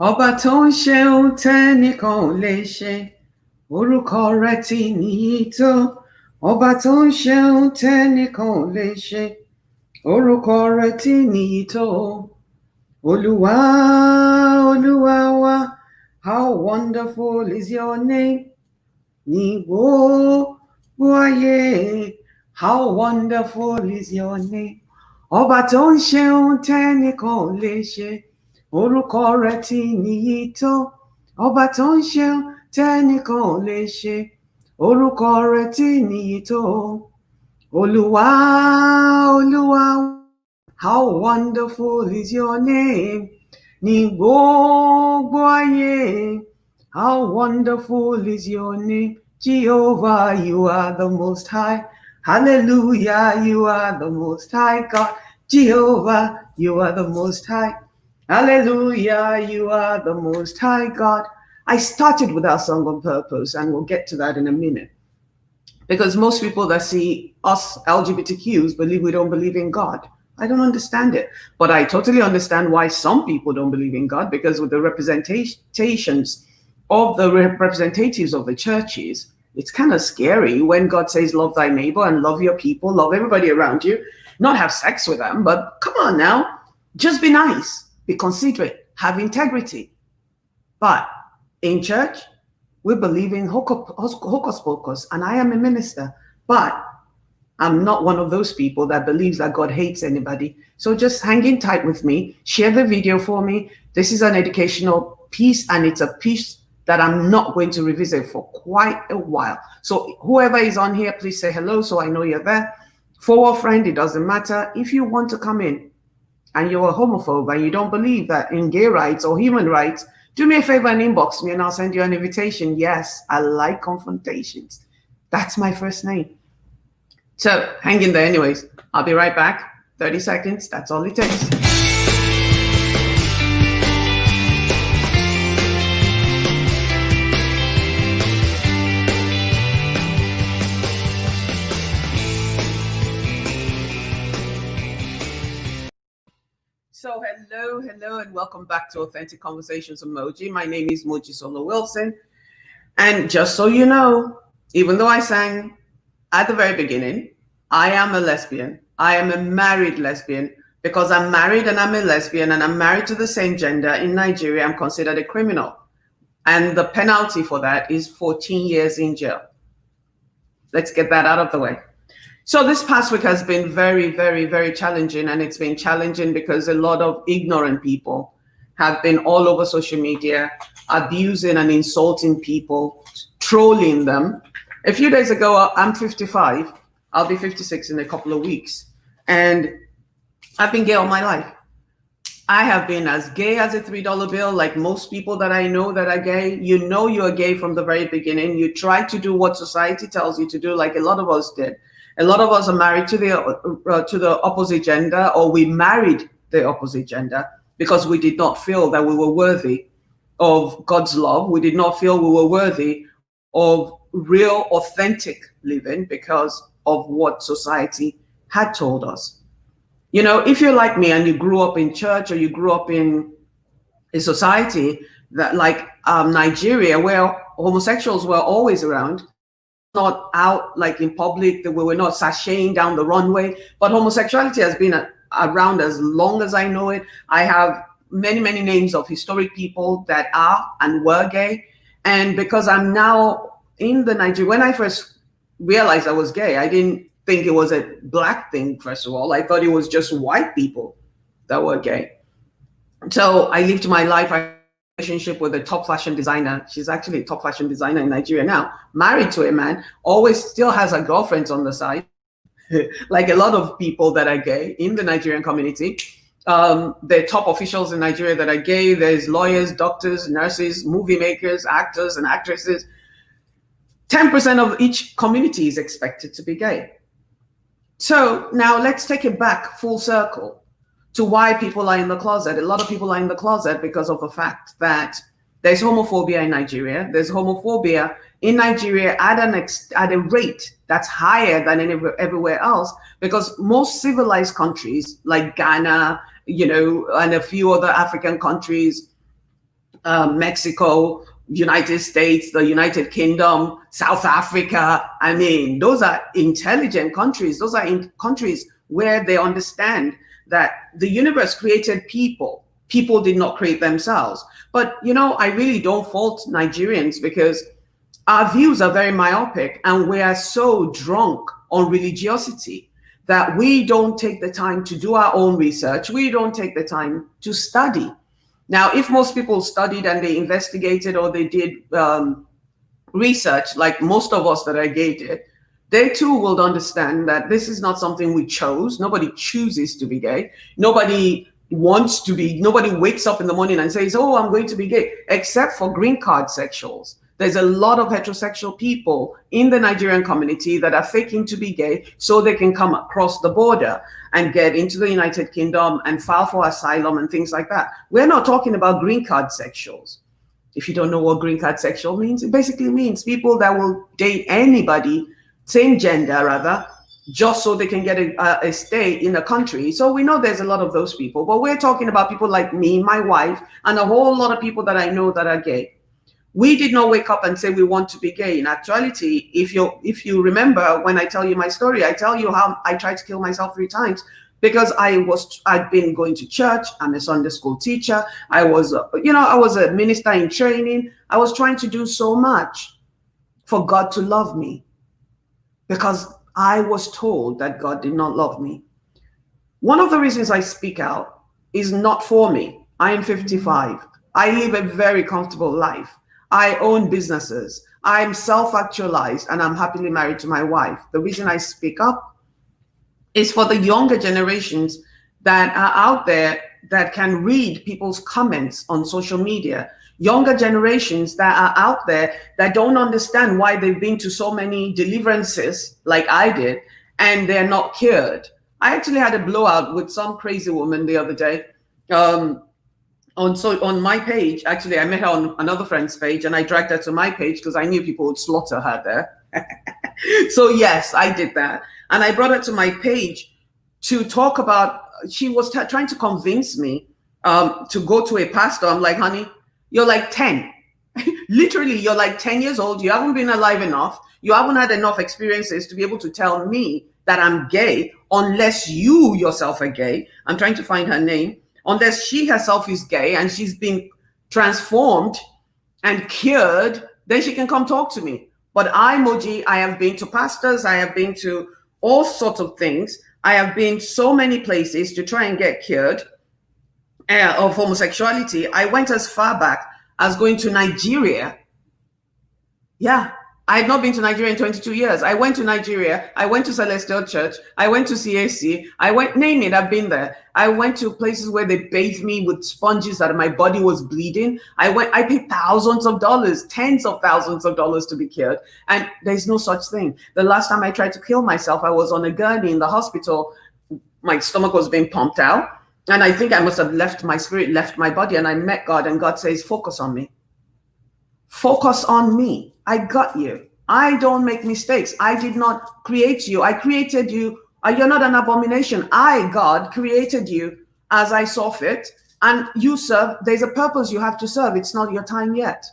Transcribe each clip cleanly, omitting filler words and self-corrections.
Ọba tó ń ṣeun tẹ́nìkan ò lè ṣe, orúkọ rẹ̀ ti níyì tó. Ọba tó ń ṣeun tẹ́nìkan ò lè ṣe, orúkọ rẹ̀ ti níyì tó. Olúwa, Olúwa wa, how wonderful is your name. Ní gbogbo ayé, how wonderful is your name. Ọba tó ń ṣeun tẹ́nìkan ò lè ṣe, orúkọ rẹ̀ ti níyì tó. Ọba tó ń ṣeun tẹ́nìkan ò lè ṣe, orúkọ rẹ̀ ti níyì tó. Olúwa, Olúwa, how wonderful is your name. Ní gbogbo ayé, how wonderful is your name. Jehovah, you are the most high. Hallelujah, you are the most high God. Jehovah, you are the most high. Hallelujah, you are the most high God. I started with that song on purpose, and we'll get to that in a minute. Because most people that see us LGBTQs believe we don't believe in God. I don't understand it. But I totally understand why some people don't believe in God, because with the representations of the representatives of the churches, it's kind of scary when God says, love thy neighbor and love your people, love everybody around you, not have sex with them. But come on now, just be nice, be considerate, have integrity. But in church, we believe in hocus pocus, and I am a minister, but I'm not one of those people that believes that God hates anybody. So just hang in tight with me, share the video for me. This is an educational piece, and it's a piece that I'm not going to revisit for quite a while. So whoever is on here, please say hello so I know you're there. For a friend, it doesn't matter. If you want to come in and you're a homophobe and you don't believe that in gay rights or human rights, do me a favor and inbox me and I'll send you an invitation. Yes, I like confrontations. That's my first name. So hang in there anyways. I'll be right back. 30 seconds, that's all it takes. So hello, and welcome back to Authentic Conversations Emoji. My name is Moji Solo Wilson. And just so you know, even though I sang at the very beginning, I am a lesbian. I am a married lesbian. Because I'm married and I'm a lesbian and I'm married to the same gender in Nigeria, I'm considered a criminal. And the penalty for that is 14 years in jail. Let's get that out of the way. So this past week has been very, very, very challenging. And it's been challenging because a lot of ignorant people have been all over social media, abusing and insulting people, trolling them. A few days ago, I'm 55. I'll be 56 in a couple of weeks. And I've been gay all my life. I have been as gay as a $3 bill, like most people that I know that are gay. You know you're gay from the very beginning. You try to do what society tells you to do, like a lot of us did. A lot of us are married to the opposite gender, or we married the opposite gender because we did not feel that we were worthy of God's love. We did not feel we were worthy of real, authentic living because of what society had told us. You know, if you're like me and you grew up in church or you grew up in a society that like Nigeria, where homosexuals were always around, not out like in public, that we were not sashaying down the runway, but homosexuality has been around as long as I know it. I have many, many names of historic people that are and were gay. And because I'm now in the Nigeria, when I first realized I was gay, I didn't think it was a black thing, first of all. I thought it was just white people that were gay. So I lived my life, relationship with a top fashion designer. She's actually a top fashion designer in Nigeria now, married to a man, always still has her girlfriends on the side, like a lot of people that are gay in the Nigerian community. The top officials in Nigeria that are gay, there's lawyers, doctors, nurses, movie makers, actors and actresses. 10% of each community is expected to be gay. So now let's take it back full circle to why people are in the closet. A lot of people are in the closet because of the fact that there's homophobia in Nigeria. There's homophobia in Nigeria at a rate that's higher than everywhere else, because most civilized countries like Ghana, you know, and a few other African countries, Mexico, United States, the United Kingdom, South Africa. I mean, those are intelligent countries. Those are countries where they understand that the universe created people. People did not create themselves. But, I really don't fault Nigerians because our views are very myopic and we are so drunk on religiosity that we don't take the time to do our own research. We don't take the time to study. Now, if most people studied and they investigated or they did research, like most of us that are gay did, they too will understand that this is not something we chose. Nobody chooses to be gay. Nobody wants to be, nobody wakes up in the morning and says, oh, I'm going to be gay, except for green card sexuals. There's a lot of heterosexual people in the Nigerian community that are faking to be gay so they can come across the border and get into the United Kingdom and file for asylum and things like that. We're not talking about green card sexuals. If you don't know what green card sexual means, it basically means people that will date anybody, same gender rather, just so they can get a stay in the country. So we know there's a lot of those people, but we're talking about people like me, my wife, and a whole lot of people that I know that are gay. We did not wake up and say we want to be gay. In actuality, if you remember when I tell you my story, I tell you how I tried to kill myself 3 times because I'd been going to church. I'm a Sunday school teacher. I was a minister in training. I was trying to do so much for God to love me because I was told that God did not love me. One of the reasons I speak out is not for me. I am 55. I live a very comfortable life. I own businesses. I'm self-actualized and I'm happily married to my wife. The reason I speak up is for the younger generations that are out there that can read people's comments on social media. Younger generations that are out there that don't understand why they've been to so many deliverances like I did and they're not cured. I actually had a blowout with some crazy woman the other day. On my page, actually, I met her on another friend's page and I dragged her to my page because I knew people would slaughter her there. So yes, I did that. And I brought her to my page to talk about, she was trying to convince me to go to a pastor. I'm like, honey, you're like 10. Literally, you're like 10 years old. You haven't been alive enough. You haven't had enough experiences to be able to tell me that I'm gay unless you yourself are gay. I'm trying to find her name. Unless she herself is gay and she's been transformed and cured, then she can come talk to me. But Moji, I have been to pastors, I have been to all sorts of things. I have been so many places to try and get cured of homosexuality. I went as far back as going to Nigeria. Yeah, I had not been to Nigeria in 22 years. I went to Nigeria. I went to Celestial Church. I went to CAC. name it, I've been there. I went to places where they bathed me with sponges that my body was bleeding. I paid thousands of dollars, tens of thousands of dollars to be cured. And there's no such thing. The last time I tried to kill myself, I was on a gurney in the hospital. My stomach was being pumped out. And I think I must have left my spirit, left my body. And I met God and God says, focus on me. Focus on me. I got you. I don't make mistakes. I did not create you. I created you. You're not an abomination. I, God, created you as I saw fit. And you serve. There's a purpose you have to serve. It's not your time yet.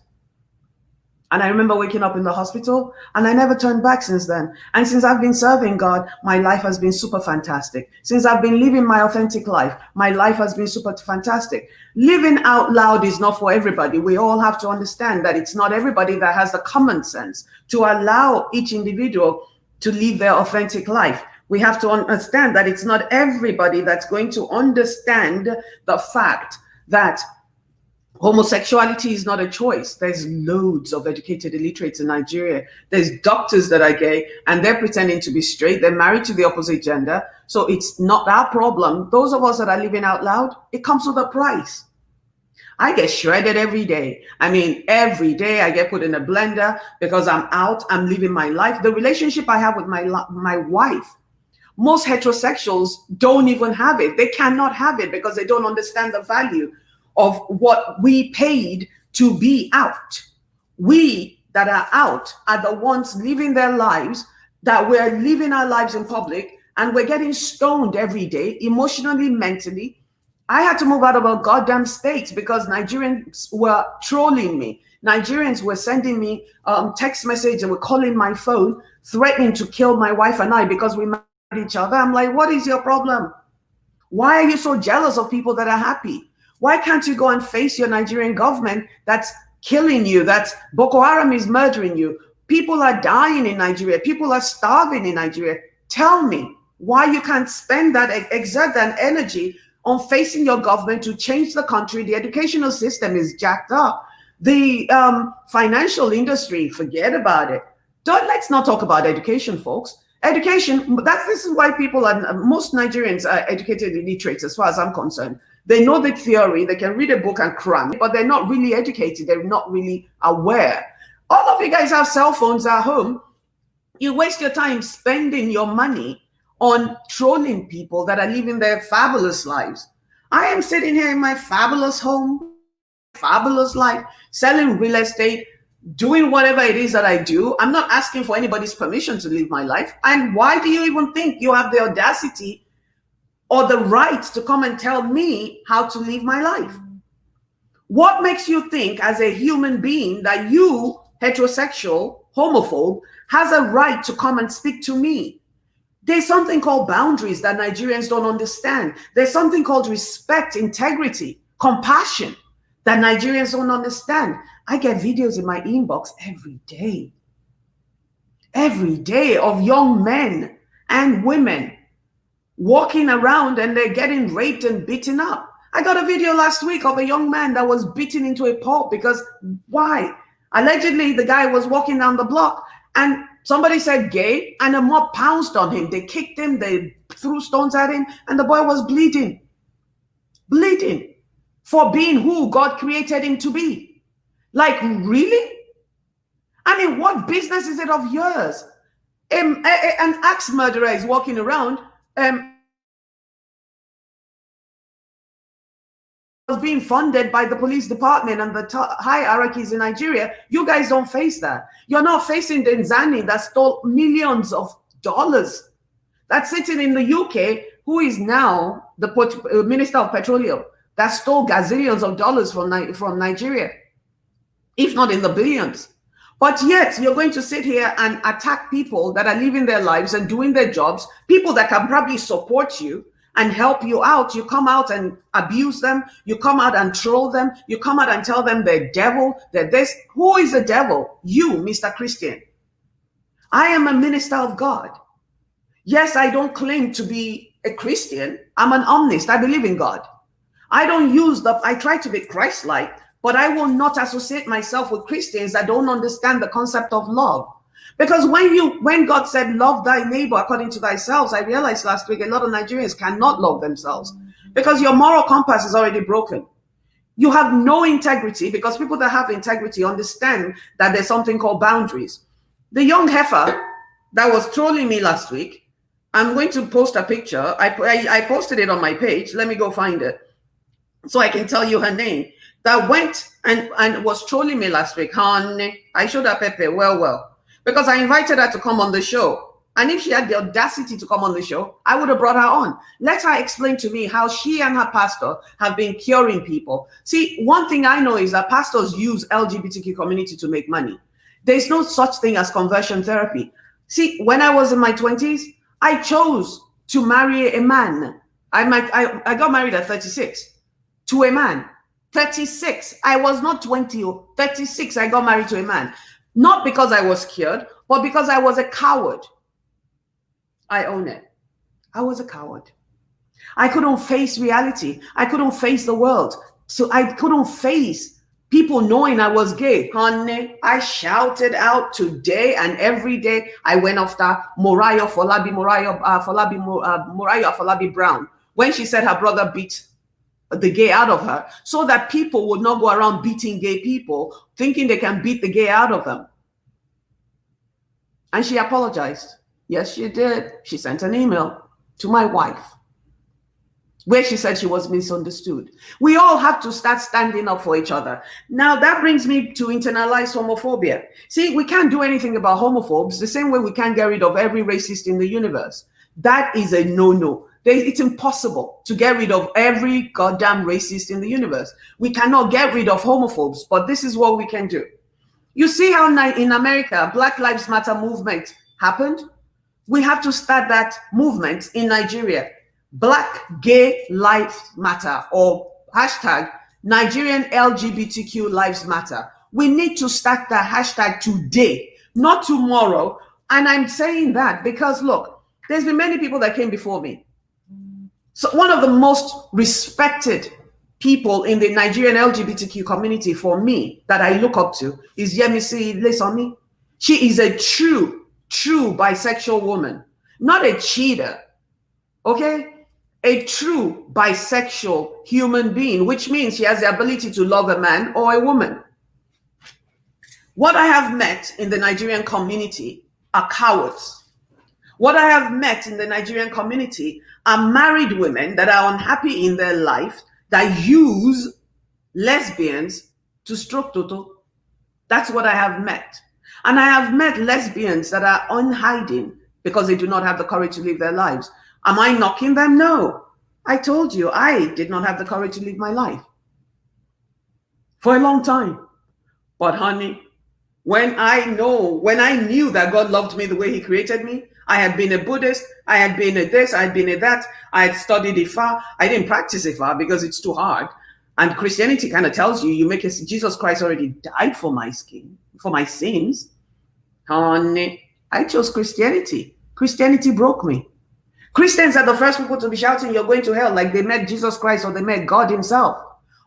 And I remember waking up in the hospital and I never turned back since then. And since I've been serving God, my life has been super fantastic. Since I've been living my authentic life, my life has been super fantastic. Living out loud is not for everybody. We all have to understand that it's not everybody that has the common sense to allow each individual to live their authentic life. We have to understand that it's not everybody that's going to understand the fact that homosexuality is not a choice. There's loads of educated illiterates in Nigeria. There's doctors that are gay and they're pretending to be straight. They're married to the opposite gender. So it's not our problem. Those of us that are living out loud, it comes with a price. I get shredded every day. I mean, every day I get put in a blender because I'm out, I'm living my life. The relationship I have with my wife, most heterosexuals don't even have it. They cannot have it because they don't understand the value of what we paid to be out. We that are out are the ones living their lives, that we're living our lives in public, and we're getting stoned every day, emotionally, mentally, I had to move out of a goddamn state because Nigerians were trolling me. Nigerians were sending me text messages and were calling my phone, threatening to kill my wife and I because we married each other. I'm like, what is your problem? Why are you so jealous of people that are happy? Why can't you go and face your Nigerian government that's killing you, that's Boko Haram is murdering you? People are dying in Nigeria. People are starving in Nigeria. Tell me why you can't spend that, exert that energy on facing your government to change the country. The educational system is jacked up. The financial industry, forget about it. Let's not talk about education, folks. Education, this is why most Nigerians are educated illiterate as far as I'm concerned. They know the theory, they can read a book and cram it, but they're not really educated. They're not really aware. All of you guys have cell phones at home. You waste your time spending your money on trolling people that are living their fabulous lives. I am sitting here in my fabulous home, fabulous life, selling real estate, doing whatever it is that I do. I'm not asking for anybody's permission to live my life. And why do you even think you have the audacity or the right to come and tell me how to live my life? What makes you think as a human being that you, heterosexual, homophobe, has a right to come and speak to me? There's something called boundaries that Nigerians don't understand. There's something called respect, integrity, compassion that Nigerians don't understand. I get videos in my inbox every day of young men and women walking around and they're getting raped and beaten up. I got a video last week of a young man that was beaten into a pulp because why? Allegedly, the guy was walking down the block and somebody said gay and a mob pounced on him. They kicked him, they threw stones at him, and the boy was bleeding for being who God created him to be. Like, really? I mean, what business is it of yours? An axe murderer is walking around was being funded by the police department and the hierarchies in Nigeria. You guys don't face that. You're not facing the Nzani that stole millions of dollars, that's sitting in the UK, who is now the Minister of Petroleum, that stole gazillions of dollars from Nigeria, if not in the billions. But yet you're going to sit here and attack people that are living their lives and doing their jobs, people that can probably support you and help you out. You come out and abuse them. You come out and troll them. You come out and tell them they're devil, they're this. Who is the devil? You, Mr. Christian. I am a minister of God. Yes, I don't claim to be a Christian. I'm an omnist. I believe in God. I try to be Christ-like, but I will not associate myself with Christians that don't understand the concept of love. Because when God said, love thy neighbor according to thyself, I realized last week a lot of Nigerians cannot love themselves because your moral compass is already broken. You have no integrity, because people that have integrity understand that there's something called boundaries. The young heifer that was trolling me last week, I'm going to post a picture. I posted it on my page. Let me go find it so I can tell you her name. That went and was trolling me last week. Honey, I showed her Pepe well, because I invited her to come on the show. And if she had the audacity to come on the show, I would have brought her on. Let her explain to me how she and her pastor have been curing people. See, one thing I know is that pastors use LGBTQ community to make money. There's no such thing as conversion therapy. See, when I was in my 20s, I chose to marry a man. I got married at 36 to a man. 36. I was not 20 or 36. I got married to a man. Not because I was scared, but because I was a coward. I own it. I was a coward. I couldn't face reality. I couldn't face the world. So I couldn't face people knowing I was gay. Honey, I shouted out today and every day. I went after Moriah Falabi Brown when she said her brother beat the gay out of her, so that people would not go around beating gay people, thinking they can beat the gay out of them. And she apologized. Yes, she did. She sent an email to my wife where she said she was misunderstood. We all have to start standing up for each other. Now, that brings me to internalized homophobia. See, we can't do anything about homophobes the same way we can't get rid of every racist in the universe. That is a no-no. It's impossible to get rid of every goddamn racist in the universe. We cannot get rid of homophobes, but this is what we can do. You see how in America, Black Lives Matter movement happened? We have to start that movement in Nigeria. Black Gay Lives Matter, or hashtag Nigerian LGBTQ Lives Matter. We need to start that hashtag today, not tomorrow. And I'm saying that because, look, there's been many people that came before me. So one of the most respected people in the Nigerian LGBTQ community for me that I look up to is Yemisi Lesomi. She is a true bisexual woman, not a cheater, okay? A true bisexual human being, which means she has the ability to love a man or a woman. What I have met in the Nigerian community are cowards. What I have met in the Nigerian community are married women that are unhappy in their life, that use lesbians to stroke toto. That's what I have met. And I have met lesbians that are unhiding because they do not have the courage to live their lives. Am I knocking them? No. I told you, I did not have the courage to live my life for a long time. But honey, when I knew that God loved me the way he created me, I had been a Buddhist, I had been a this, I had been a that, I had studied Ifa. I didn't practice Ifa because it's too hard. And Christianity kind of tells you, Jesus Christ already died for my sins. Honey, I chose Christianity. Christianity broke me. Christians are the first people to be shouting, you're going to hell, like they met Jesus Christ or they met God himself.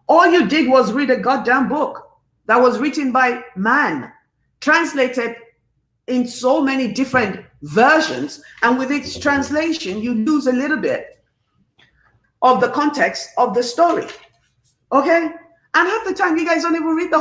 All you did was read a goddamn book that was written by man, translated in so many different versions, and with each translation, you lose a little bit of the context of the story. Okay? And half the time, you guys don't even read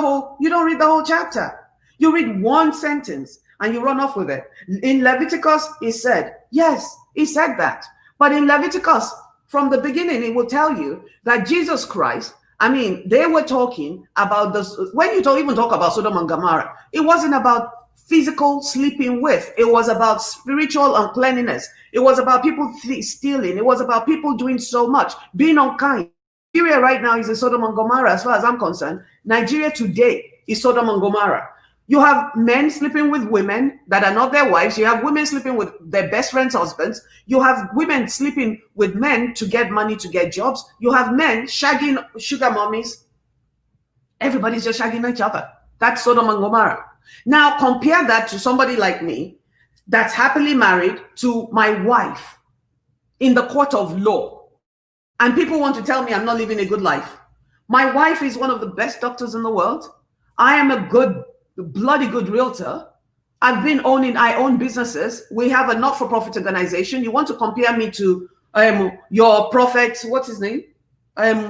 you don't read the whole chapter. You read one sentence and you run off with it. In Leviticus, it said, yes, he said that. But in Leviticus, from the beginning, it will tell you that Jesus Christ, they were talking about this. When you even talk about Sodom and Gomorrah, it wasn't about physical sleeping with. It was about spiritual uncleanliness. It was about people stealing. It was about people doing so much, being unkind. Nigeria right now is a Sodom and Gomorrah, as far as I'm concerned. Nigeria today is Sodom and Gomorrah. You have men sleeping with women that are not their wives. You have women sleeping with their best friends' husbands. You have women sleeping with men to get money, to get jobs. You have men shagging sugar mommies. Everybody's just shagging each other. That's Sodom and Gomorrah. Now compare that to somebody like me that's happily married to my wife in the court of law. And people want to tell me I'm not living a good life. My wife is one of the best doctors in the world. I am a bloody good realtor. I own businesses. We have a not-for-profit organization. You want to compare me to your prophet, what's his name?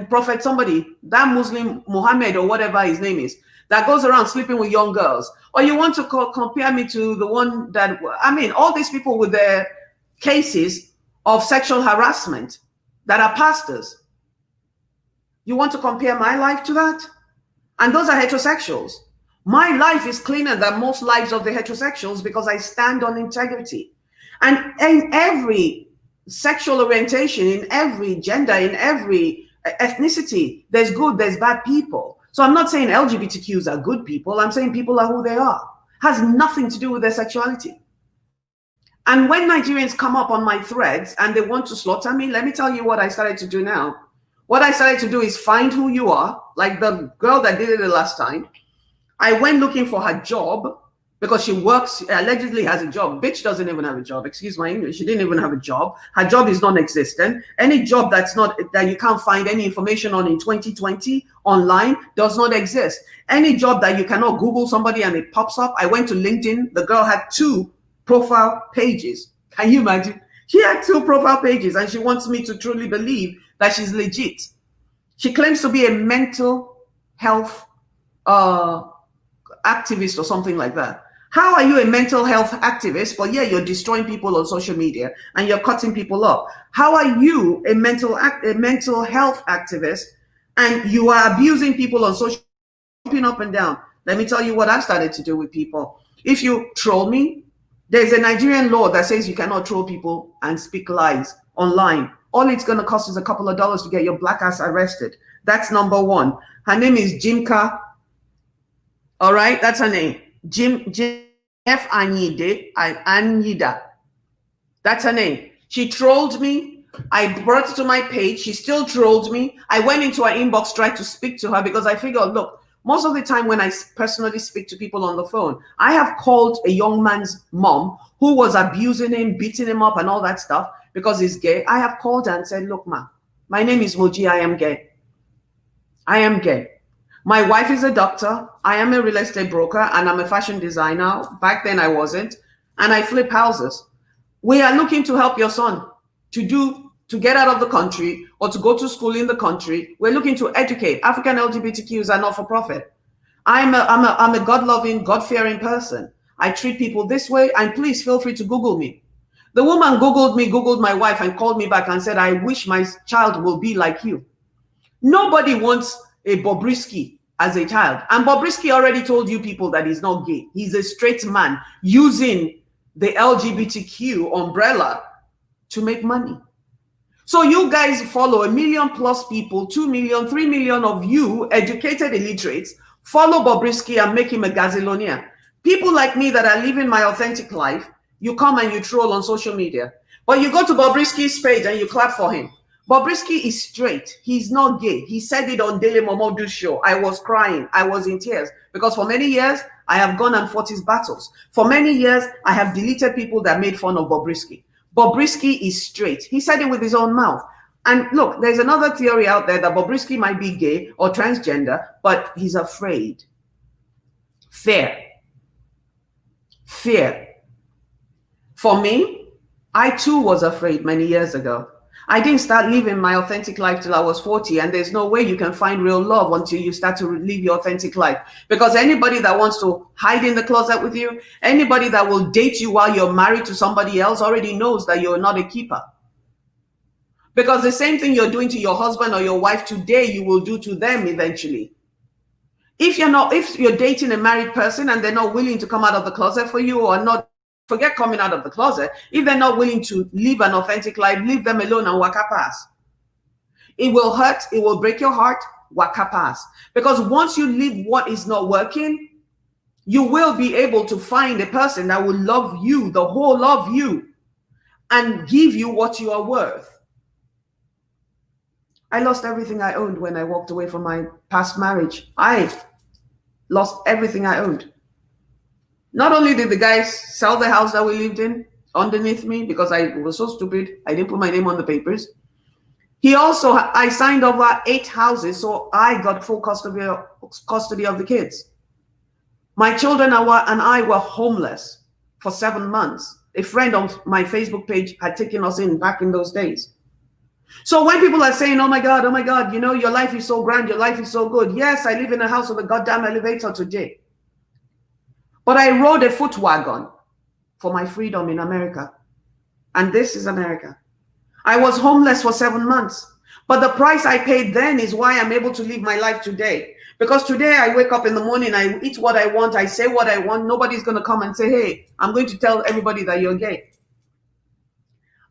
Prophet somebody, that Muslim Muhammad or whatever his name is, that goes around sleeping with young girls. Or you want to compare me to the one that, all these people with their cases of sexual harassment that are pastors. You want to compare my life to that? And those are heterosexuals. My life is cleaner than most lives of the heterosexuals because I stand on integrity. And in every sexual orientation, in every gender, in every ethnicity, there's good, there's bad people. So I'm not saying LGBTQs are good people. I'm saying people are who they are. Has nothing to do with their sexuality. And when Nigerians come up on my threads and they want to slaughter me, let me tell you what I started to do now. What I started to do is find who you are, like the girl that did it the last time. I went looking for her job because she allegedly has a job. Bitch doesn't even have a job. Excuse my English. She didn't even have a job. Her job is non-existent. Any job that you can't find any information on in 2020 online does not exist. Any job that you cannot Google somebody and it pops up. I went to LinkedIn. The girl had 2 profile pages. Can you imagine? She had 2 profile pages and she wants me to truly believe that she's legit. She claims to be a mental health activist or something like that. How are you a mental health activist, but you're destroying people on social media and you're cutting people up? How are you a mental health activist and you are abusing people on social media, jumping up and down? Let me tell you what I've started to do with people. If you troll me, there's a Nigerian law that says you cannot troll people and speak lies online. All it's going to cost is a couple of dollars to get your black ass arrested. That's number one. Her name is Jimka. All right, that's her name. Jim F. Anyida. That's her name. She trolled me. I brought it to my page. She still trolled me. I went into her inbox, tried to speak to her because I figured, look, most of the time when I personally speak to people on the phone, I have called a young man's mom who was abusing him, beating him up and all that stuff because he's gay. I have called her and said, look, ma, my name is Moji. I am gay. I am gay. My wife is a doctor. I am a real estate broker and I'm a fashion designer. Back then I wasn't. And I flip houses. We are looking to help your son to get out of the country or to go to school in the country. We're looking to educate. African LGBTQs are not for profit. I'm a God-loving, God-fearing person. I treat people this way, and please feel free to Google me. The woman Googled me, Googled my wife, and called me back and said, I wish my child will be like you. Nobody wants a Bobrisky as a child. And Bobrisky already told you people that he's not gay. He's a straight man using the LGBTQ umbrella to make money. So you guys follow 1 million plus people, 2 million, 3 million of you educated illiterates, follow Bobrisky and make him a gazillionaire. People like me that are living my authentic life, you come and you troll on social media. But you go to Bobrisky's page and you clap for him. Bobrisky is straight. He's not gay. He said it on Daily Momodu's show. I was crying. I was in tears because for many years, I have gone and fought his battles. For many years, I have deleted people that made fun of Bobrisky. Bobrisky is straight. He said it with his own mouth. And look, there's another theory out there that Bobrisky might be gay or transgender, but he's afraid. Fear. For me, I too was afraid many years ago. I didn't start living my authentic life till I was 40, and there's no way you can find real love until you start to live your authentic life. Because anybody that wants to hide in the closet with you, anybody that will date you while you're married to somebody else already knows that you're not a keeper. Because the same thing you're doing to your husband or your wife today, you will do to them eventually. If you're dating a married person and they're not willing to come out of the closet for you, or not, forget coming out of the closet. If they're not willing to live an authentic life, leave them alone and waka pass. It will hurt. It will break your heart. Waka pass. Because once you leave what is not working, you will be able to find a person that will love you, the whole of you, and give you what you are worth. I lost everything I owned when I walked away from my past marriage. I lost everything I owned. Not only did the guys sell the house that we lived in underneath me because I was so stupid, I didn't put my name on the papers. I signed over 8 houses, so I got full custody of the kids. My children and I were homeless for 7 months. A friend on my Facebook page had taken us in back in those days. So when people are saying, oh my God, you know, your life is so grand, your life is so good. Yes, I live in a house with a goddamn elevator today. But I rode a foot wagon for my freedom in America. And this is America. I was homeless for 7 months. But the price I paid then is why I'm able to live my life today. Because today I wake up in the morning, I eat what I want, I say what I want. Nobody's going to come and say, hey, I'm going to tell everybody that you're gay.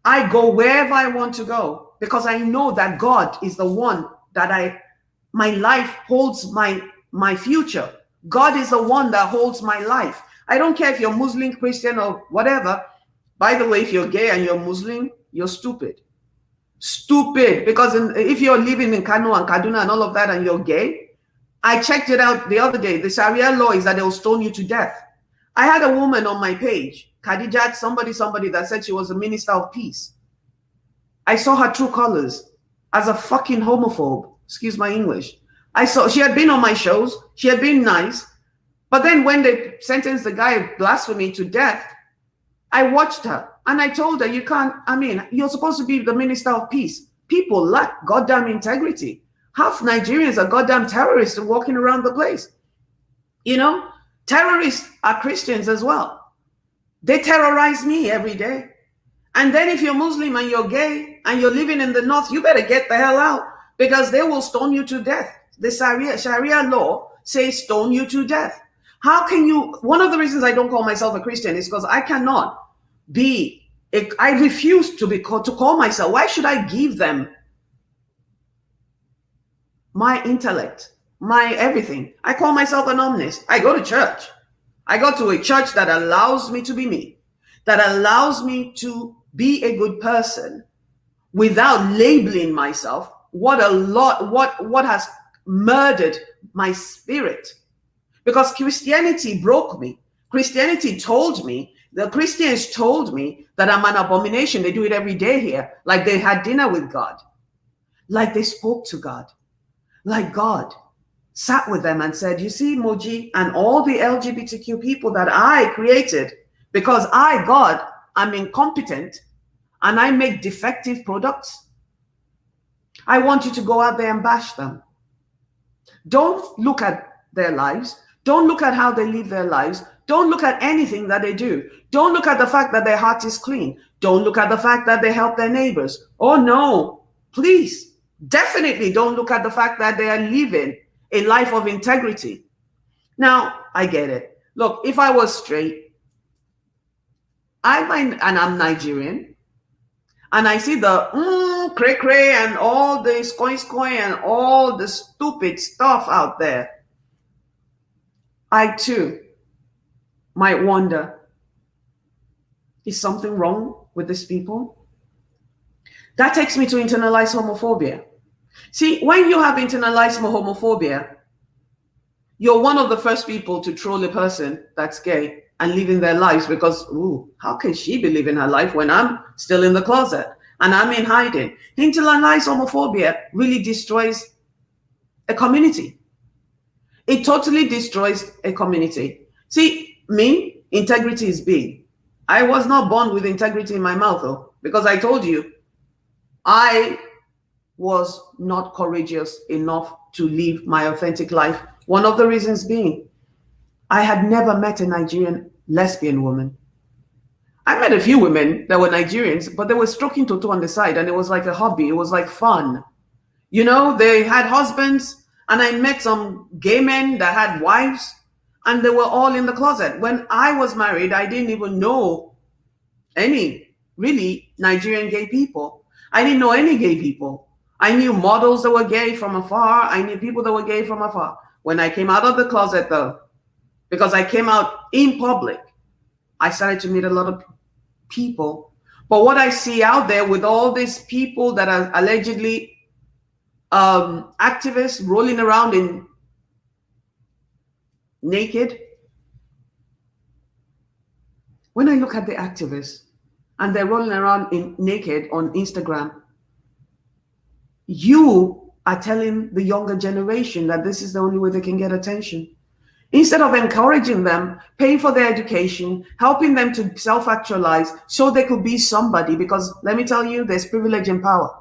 I go wherever I want to go because I know that God is the one that my life holds my future. God is the one that holds my life. I don't care if you're Muslim, Christian, or whatever. By the way, if you're gay and you're Muslim, you're stupid. Stupid. Because if you're living in Kano and Kaduna and all of that and you're gay, I checked it out the other day. The Sharia law is that they'll stone you to death. I had a woman on my page, Khadijat, somebody that said she was a minister of peace. I saw her true colors as a fucking homophobe. Excuse my English. She had been on my shows. She had been nice. But then when they sentenced the guy of blasphemy to death, I watched her and I told her, you're supposed to be the minister of peace. People lack goddamn integrity. Half Nigerians are goddamn terrorists walking around the place. You know, terrorists are Christians as well. They terrorize me every day. And then if you're Muslim and you're gay and you're living in the north, you better get the hell out because they will stone you to death. The Sharia law says stone you to death. How can you? One of the reasons I don't call myself a Christian is because I cannot be I refuse to be called to call myself. Why should I give them my intellect, my everything? I call myself an omnist. I go to church. I go to a church that allows me to be me, that allows me to be a good person without labeling myself. What has murdered my spirit? Because Christianity broke me. Christianity told me, the Christians told me that I'm an abomination. They do it every day here. Like they had dinner with God. Like they spoke to God. Like God sat with them and said, you see, Moji, and all the LGBTQ people that I created, because I, God, I'm incompetent and I make defective products. I want you to go out there and bash them. Don't look at their lives. Don't look at how they live their lives. Don't look at anything that they do. Don't look at the fact that their heart is clean. Don't look at the fact that they help their neighbors. Oh no, please. Definitely don't look at the fact that they are living a life of integrity. Now, I get it. Look, if I was straight, and I'm Nigerian, and I see the cray cray and all this coin and all the stupid stuff out there, I too might wonder, is something wrong with these people? That takes me to internalized homophobia. See, when you have internalized homophobia, you're one of the first people to troll a person that's gay and living their lives because, ooh, how can she be living her life when I'm still in the closet and I'm in hiding? Internalized homophobia really destroys a community. It totally destroys a community. See, me, integrity is big. I was not born with integrity in my mouth, though, because I told you, I was not courageous enough to live my authentic life. One of the reasons being, I had never met a Nigerian lesbian woman. I met a few women that were Nigerians, but they were stroking Toto on the side, and it was like a hobby. It was like fun. You know, they had husbands, and I met some gay men that had wives, and they were all in the closet. When I was married, I didn't even know any really Nigerian gay people. I didn't know any gay people. I knew models that were gay from afar. I knew people that were gay from afar. When I came out of the closet, though, because I came out in public, I started to meet a lot of people. But what I see out there with all these people that are allegedly activists rolling around in naked, when I look at the activists and they're rolling around in naked on Instagram, you are telling the younger generation that this is the only way they can get attention. Instead of encouraging them, paying for their education, helping them to self-actualize so they could be somebody, because let me tell you, there's privilege and power.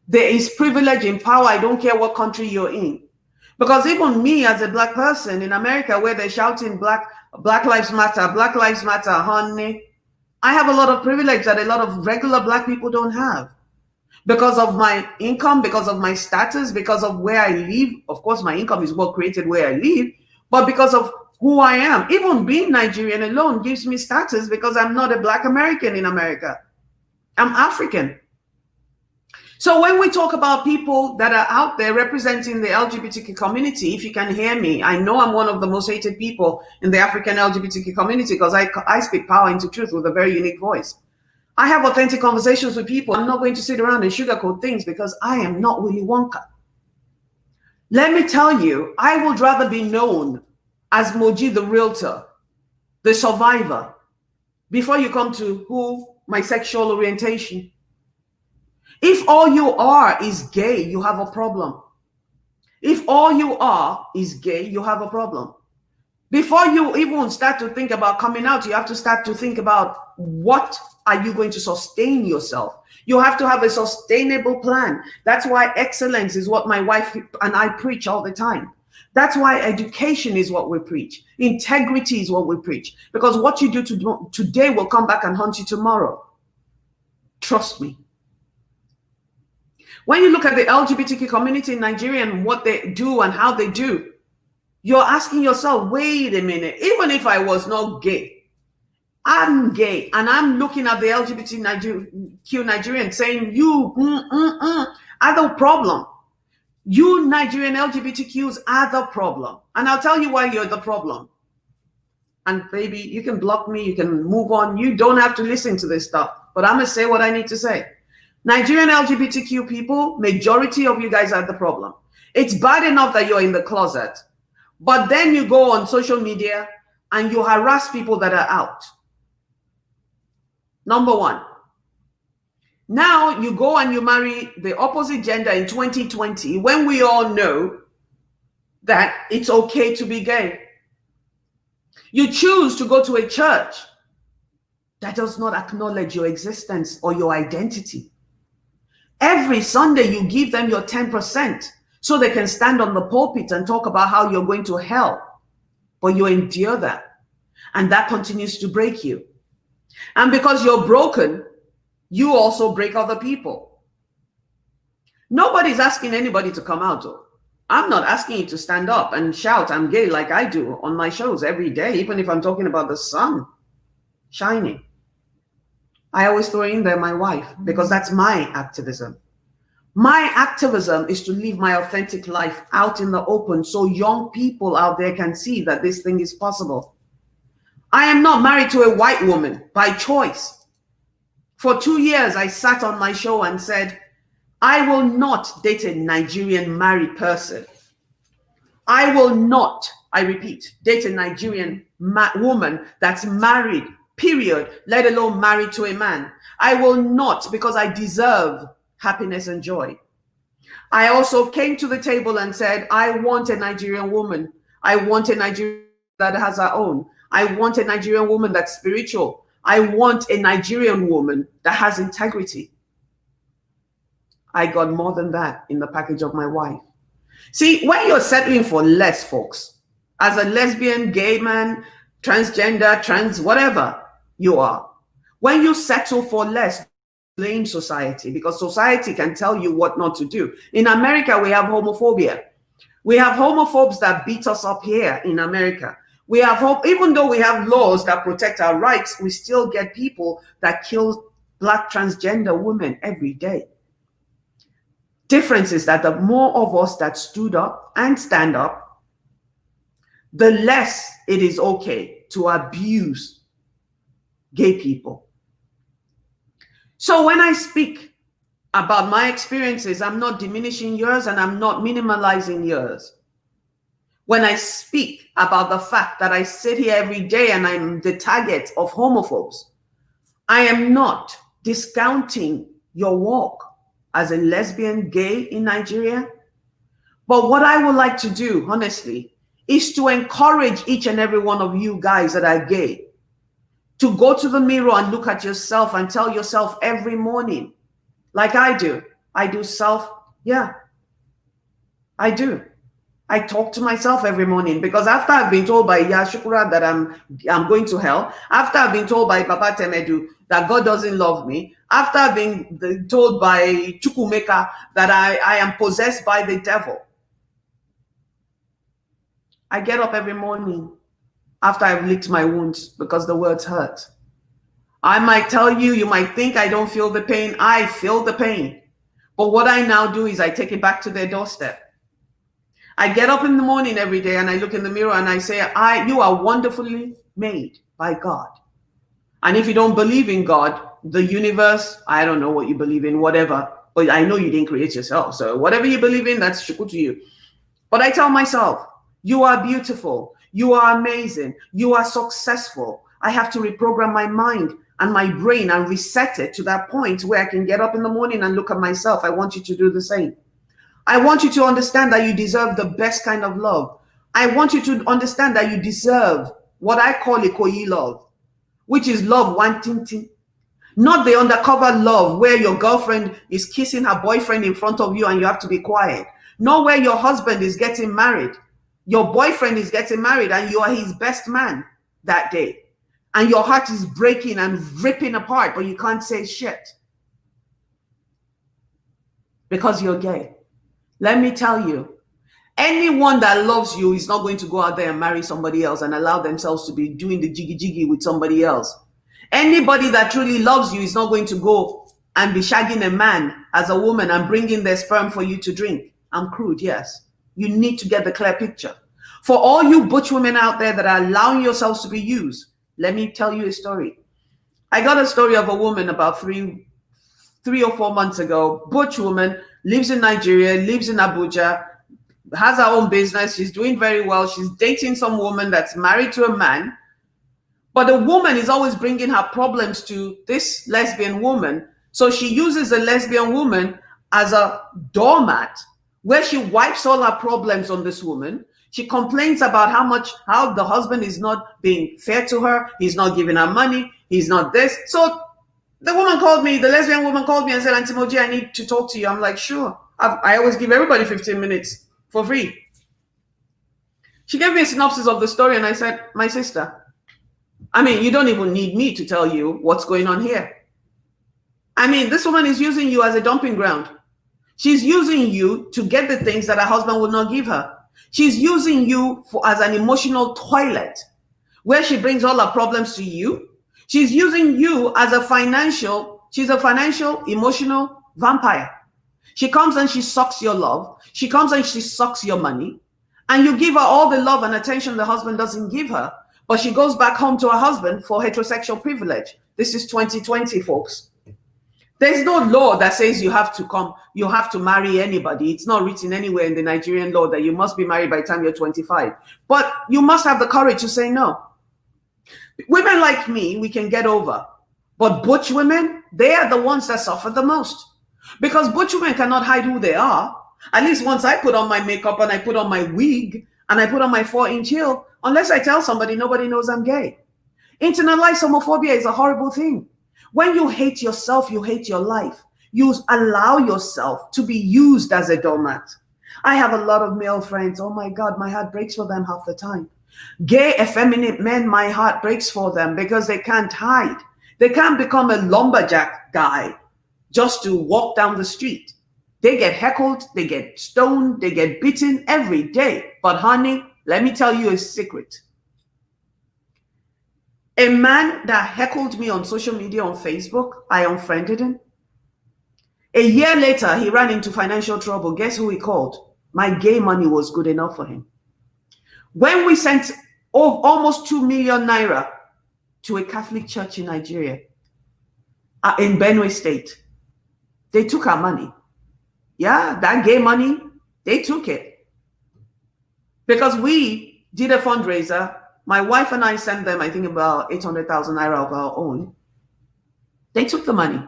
There is privilege and power. I don't care what country you're in. Because even me as a Black person in America, where they're shouting Black Lives Matter, honey, I have a lot of privilege that a lot of regular Black people don't have. Because of my income, because of my status, because of where I live. Of course, my income is what created where I live, but because of who I am. Even being Nigerian alone gives me status because I'm not a Black American in America. I'm African. So when we talk about people that are out there representing the LGBTQ community, if you can hear me, I know I'm one of the most hated people in the African LGBTQ community because I speak power into truth with a very unique voice. I have authentic conversations with people. I'm not going to sit around and sugarcoat things because I am not Willy Wonka. Let me tell you, I would rather be known as Moji the realtor, the survivor, before you come to my sexual orientation. If all you are is gay, you have a problem. If all you are is gay, you have a problem. Before you even start to think about coming out, you have to start to think about what are you going to sustain yourself. You have to have a sustainable plan. That's why excellence is what my wife and I preach all the time. That's why education is what we preach. Integrity is what we preach. Because what you do today will come back and haunt you tomorrow. Trust me. When you look at the LGBTQ community in Nigeria and what they do and how they do, you're asking yourself, wait a minute, even if I was not gay, I'm gay and I'm looking at the LGBTQ Nigerian saying, you are the problem. You Nigerian LGBTQs are the problem. And I'll tell you why you're the problem. And baby, you can block me, you can move on. You don't have to listen to this stuff. But I'm going to say what I need to say. Nigerian LGBTQ people, majority of you guys are the problem. It's bad enough that you're in the closet, but then you go on social media and you harass people that are out. Number one. Now you go and you marry the opposite gender in 2020 when we all know that it's okay to be gay. You choose to go to a church that does not acknowledge your existence or your identity. Every Sunday you give them your 10% so they can stand on the pulpit and talk about how you're going to hell. But you endure that. And that continues to break you. And because you're broken, you also break other people. Nobody's asking anybody to come out, though. I'm not asking you to stand up and shout, I'm gay, like I do on my shows every day, even if I'm talking about the sun shining. I always throw in there my wife, because that's my activism. My activism is to live my authentic life out in the open so young people out there can see that this thing is possible. I am not married to a white woman by choice. For 2 years, I sat on my show and said, I will not date a Nigerian married person. I will not, I repeat, date a Nigerian woman that's married, period, let alone married to a man. I will not, because I deserve happiness and joy. I also came to the table and said, I want a Nigerian woman. I want a Nigerian that has her own. I want a Nigerian woman that's spiritual. I want a Nigerian woman that has integrity. I got more than that in the package of my wife. See, when you're settling for less, folks, as a lesbian, gay man, transgender, trans, whatever you are, when you settle for less, blame society, because society can tell you what not to do. In America, we have homophobia. We have homophobes that beat us up here in America. We have, even though we have laws that protect our rights, we still get people that kill Black transgender women every day. Difference is that the more of us that stood up and stand up, the less it is okay to abuse gay people. So when I speak about my experiences, I'm not diminishing yours and I'm not minimalizing yours. When I speak about the fact that I sit here every day and I'm the target of homophobes, I am not discounting your walk as a lesbian, gay in Nigeria. But what I would like to do, honestly, is to encourage each and every one of you guys that are gay to go to the mirror and look at yourself and tell yourself every morning, like I do. I do self, yeah, I do. I talk to myself every morning, because after I've been told by Yashukura that I'm going to hell, after I've been told by Papa Temedu that God doesn't love me, after I've been told by Chukwumeka that I am possessed by the devil, I get up every morning after I've licked my wounds because the words hurt. I might tell you, you might think I don't feel the pain. I feel the pain. But what I now do is I take it back to their doorstep. I get up in the morning every day and I look in the mirror and I say, you are wonderfully made by God. And if you don't believe in God, the universe, I don't know what you believe in, whatever, but I know you didn't create yourself. So whatever you believe in, that's shuku to you. But I tell myself, you are beautiful. You are amazing. You are successful. I have to reprogram my mind and my brain and reset it to that point where I can get up in the morning and look at myself. I want you to do the same. I want you to understand that you deserve the best kind of love. I want you to understand that you deserve what I call Ikoyi love, which is love wanting, not the undercover love where your girlfriend is kissing her boyfriend in front of you and you have to be quiet. Not where your husband is getting married. Your boyfriend is getting married and you are his best man that day. And your heart is breaking and ripping apart, but you can't say shit because you're gay. Let me tell you, anyone that loves you is not going to go out there and marry somebody else and allow themselves to be doing the jiggy jiggy with somebody else. Anybody that truly loves you is not going to go and be shagging a man as a woman and bringing their sperm for you to drink. I'm crude, yes. You need to get the clear picture. For all you butch women out there that are allowing yourselves to be used, let me tell you a story. I got a story of a woman about three or 4 months ago. Butch woman, lives in Nigeria, lives in Abuja, has her own business. She's doing very well. She's dating some woman that's married to a man. But the woman is always bringing her problems to this lesbian woman. So she uses the lesbian woman as a doormat where she wipes all her problems on this woman. She complains about how the husband is not being fair to her. He's not giving her money. He's not this. So the woman called me, the lesbian woman called me and said, Auntie Moji, I need to talk to you. I'm like, sure. I always give everybody 15 minutes for free. She gave me a synopsis of the story and I said, my sister, I mean, you don't even need me to tell you what's going on here. I mean, this woman is using you as a dumping ground. She's using you to get the things that her husband would not give her. She's using you as an emotional toilet where she brings all her problems to you. She's using you as she's a financial, emotional vampire. She comes and she sucks your love. She comes and she sucks your money. And you give her all the love and attention the husband doesn't give her. But she goes back home to her husband for heterosexual privilege. This is 2020, folks. There's no law that says you have to marry anybody. It's not written anywhere in the Nigerian law that you must be married by the time you're 25. But you must have the courage to say no. Women like me, we can get over. But butch women, they are the ones that suffer the most. Because butch women cannot hide who they are. At least once I put on my makeup and I put on my wig and I put on my 4-inch heel, unless I tell somebody, nobody knows I'm gay. Internalized homophobia is a horrible thing. When you hate yourself, you hate your life. You allow yourself to be used as a doormat. I have a lot of male friends. Oh my God, my heart breaks for them half the time. Gay, effeminate men, my heart breaks for them because they can't hide. They can't become a lumberjack guy just to walk down the street. They get heckled, they get stoned, they get beaten every day. But honey, let me tell you a secret. A man that heckled me on social media on Facebook, I unfriended him. A year later, he ran into financial trouble. Guess who he called? My gay money was good enough for him. When we sent almost 2 million naira to a Catholic church in Nigeria, in Benue State, they took our money. Yeah, that gay money, they took it. Because we did a fundraiser. My wife and I sent them, I think, about 800,000 naira of our own. They took the money.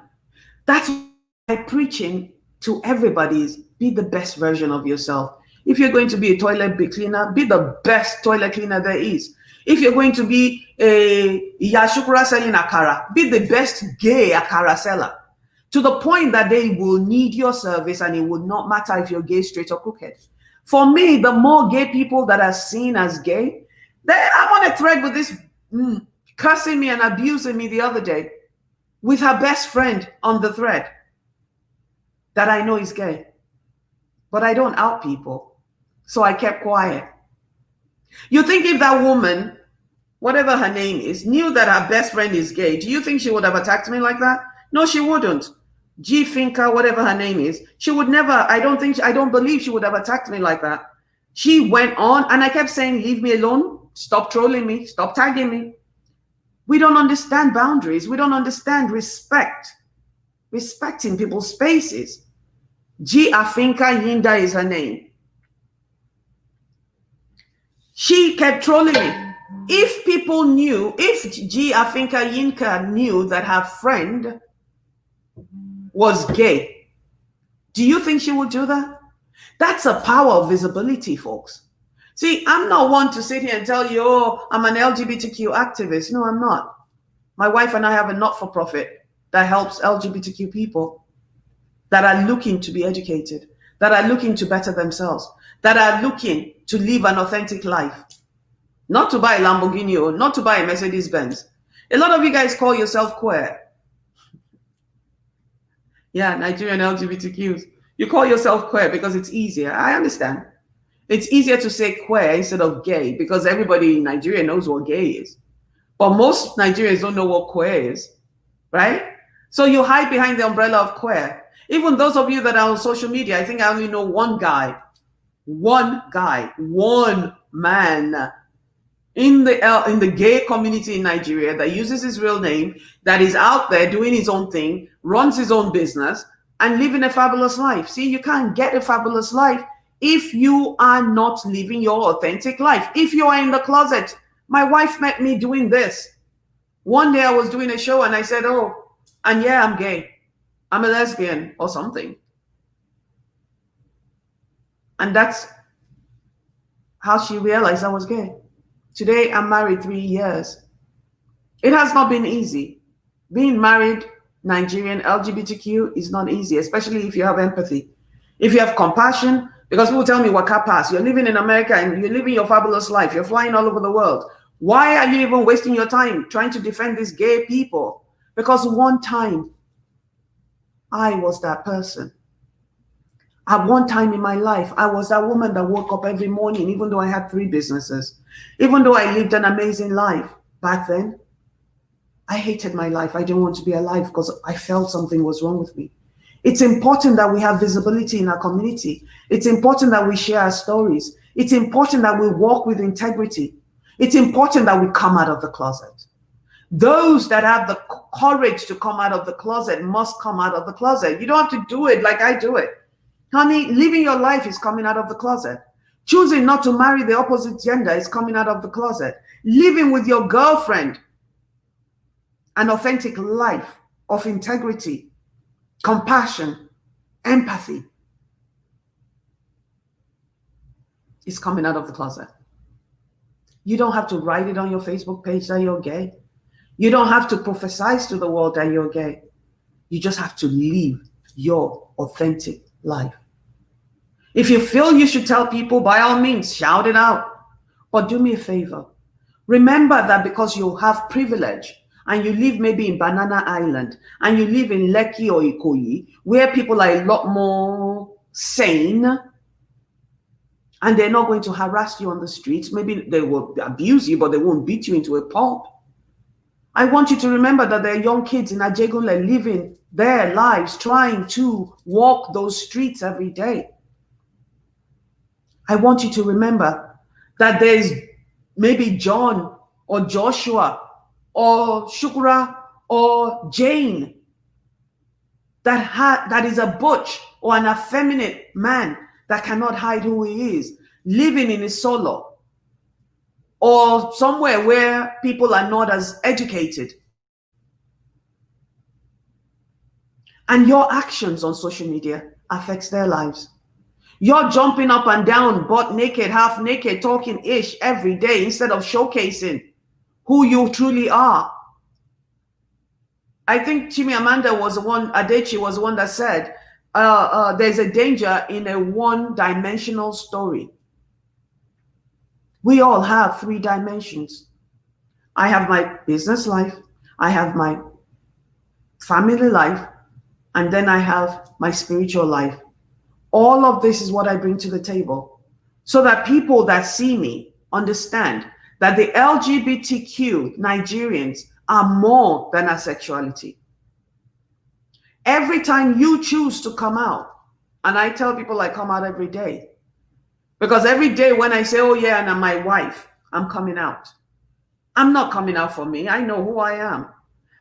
That's why I'm preaching to everybody is be the best version of yourself. If you're going to be a toilet cleaner, be the best toilet cleaner there is. If you're going to be a Yashukura selling akara, be the best gay akara seller. To the point that they will need your service and it would not matter if you're gay, straight, or crooked. For me, the more gay people that are seen as gay, I'm on a thread with this cursing me and abusing me the other day with her best friend on the thread that I know is gay. But I don't out people. So I kept quiet. You think if that woman, whatever her name is, knew that her best friend is gay, do you think she would have attacked me like that? No, she wouldn't. G Finca, whatever her name is, she would never, I don't believe she would have attacked me like that. She went on and I kept saying, leave me alone. Stop trolling me. Stop tagging me. We don't understand boundaries. We don't understand respect. Respecting people's spaces. G Afinka Yinda is her name. She kept trolling me. If people knew, if G Afinka Yinka knew that her friend was gay, do you think she would do that? That's a power of visibility, folks. See, I'm not one to sit here and tell you, oh, I'm an LGBTQ activist. No, I'm not. My wife and I have a not-for-profit that helps LGBTQ people that are looking to be educated, that are looking to better themselves, that are looking to live an authentic life. Not to buy a Lamborghini or not to buy a Mercedes-Benz. A lot of you guys call yourself queer. Yeah, Nigerian LGBTQs. You call yourself queer because it's easier. I understand. It's easier to say queer instead of gay because everybody in Nigeria knows what gay is. But most Nigerians don't know what queer is, right? So you hide behind the umbrella of queer. Even those of you that are on social media, I think I only know one man in the gay community in Nigeria that uses his real name, that is out there doing his own thing, runs his own business, and living a fabulous life. See, you can't get a fabulous life if you are not living your authentic life. If you are in the closet, my wife met me doing this. One day I was doing a show and I said, oh, and yeah, I'm gay. I'm a lesbian or something. And that's how she realized I was gay. Today, I'm married 3 years. It has not been easy. Being married, Nigerian, LGBTQ is not easy, especially if you have empathy. If you have compassion, because people tell me, waka pass, you're living in America and you're living your fabulous life. You're flying all over the world. Why are you even wasting your time trying to defend these gay people? Because one time, I was that person. At one time in my life, I was that woman that woke up every morning, even though I had 3 businesses, even though I lived an amazing life. Back then, I hated my life. I didn't want to be alive because I felt something was wrong with me. It's important that we have visibility in our community. It's important that we share our stories. It's important that we walk with integrity. It's important that we come out of the closet. Those that have the courage to come out of the closet must come out of the closet. You don't have to do it like I do it. Honey, living your life is coming out of the closet. Choosing not to marry the opposite gender is coming out of the closet. Living with your girlfriend an authentic life of integrity, compassion, empathy is coming out of the closet. You don't have to write it on your Facebook page that you're gay. You don't have to prophesize to the world that you're gay. You just have to live your authentic life. If you feel you should tell people, by all means, shout it out. But do me a favor. Remember that because you have privilege and you live maybe in Banana Island and you live in Lekki or Ikoyi, where people are a lot more sane and they're not going to harass you on the streets. Maybe they will abuse you, but they won't beat you into a pulp. I want you to remember that there are young kids in Ajegunle living their lives, trying to walk those streets every day. I want you to remember that there's maybe John or Joshua or Shukra or Jane that is a butch or an effeminate man that cannot hide who he is, living in his solo or somewhere where people are not as educated. And your actions on social media affects their lives. You're jumping up and down, butt naked, half naked, talking ish every day instead of showcasing who you truly are. I think Chimamanda was the one, Adechi was the one that said, there's a danger in a one-dimensional story. We all have 3 dimensions. I have my business life, I have my family life, and then I have my spiritual life. All of this is what I bring to the table so that people that see me understand that the LGBTQ Nigerians are more than our sexuality. Every time you choose to come out, and I tell people I come out every day, because every day when I say, oh yeah, and I'm my wife, I'm coming out. I'm not coming out for me. I know who I am.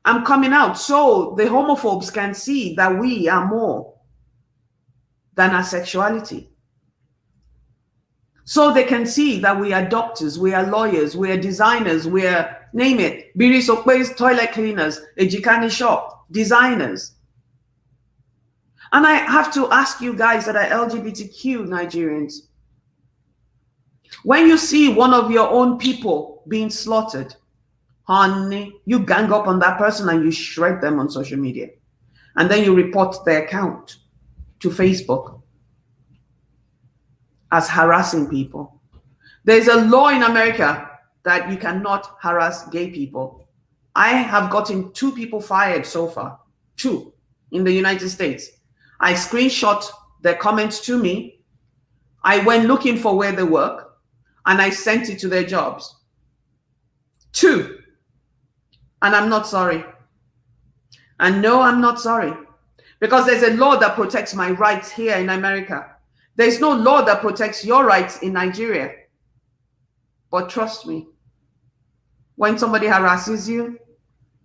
I'm coming out so the homophobes can see that we are more than our sexuality. So they can see that we are doctors, we are lawyers, we are designers, we are, name it, Biri Sokwe's toilet cleaners, Ejikani shop, designers. And I have to ask you guys that are LGBTQ Nigerians, when you see one of your own people being slaughtered, honey, you gang up on that person and you shred them on social media. And then you report their account to Facebook as harassing people. There's a law in America that you cannot harass gay people. I have gotten 2 people fired so far, 2 in the United States. I screenshot their comments to me. I went looking for where they work and I sent it to their jobs. 2. And I'm not sorry. And no, I'm not sorry. Because there's a law that protects my rights here in America. There's no law that protects your rights in Nigeria. But trust me, when somebody harasses you,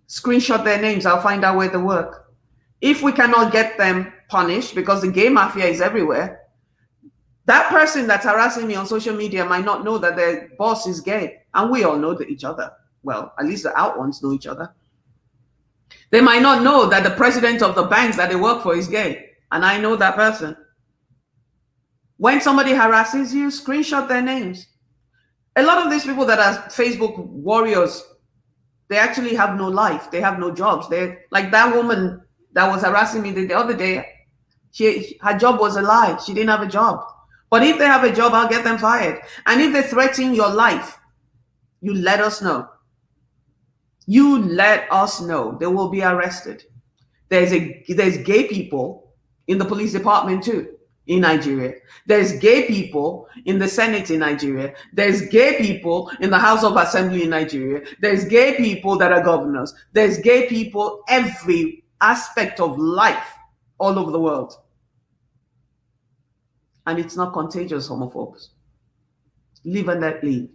screenshot their names. I'll find out where they work. If we cannot get them punished, because the gay mafia is everywhere, that person that's harassing me on social media might not know that their boss is gay. And we all know each other. Well, at least the out ones know each other. They might not know that the president of the bank that they work for is gay. And I know that person. When somebody harasses you, screenshot their names. A lot of these people that are Facebook warriors, they actually have no life. They have no jobs. They like that woman that was harassing me the other day. Her job was a lie. She didn't have a job. But if they have a job, I'll get them fired. And if they threaten your life, you let us know. You let us know. They will be arrested. There's gay people in the police department too in Nigeria. There's gay people in the Senate in Nigeria. There's gay people in the House of Assembly in Nigeria. There's gay people that are governors. There's gay people every aspect of life all over the world. And it's not contagious, homophobes. Live and let live.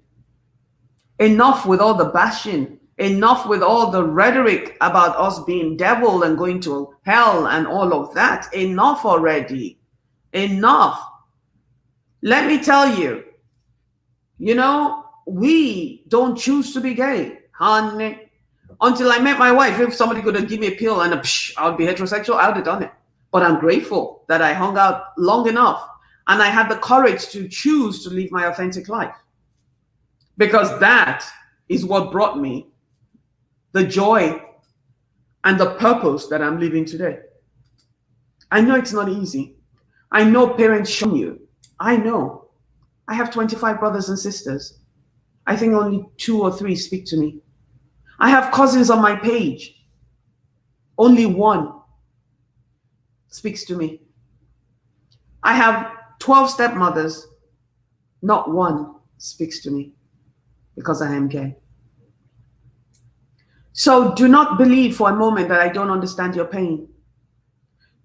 Enough with all the bashing. Enough with all the rhetoric about us being devil and going to hell and all of that. Enough already. Enough. Let me tell you, we don't choose to be gay, honey. Until I met my wife, if somebody could have given me a pill and I would be heterosexual, I would have done it. But I'm grateful that I hung out long enough and I had the courage to choose to live my authentic life. Because that is what brought me the joy and the purpose that I'm living today. I know it's not easy. I know parents shun you. I know. I have 25 brothers and sisters. I think only 2 or 3 speak to me. I have cousins on my page. Only 1 speaks to me. I have 12 stepmothers. Not 1 speaks to me because I am gay. So do not believe for a moment that I don't understand your pain.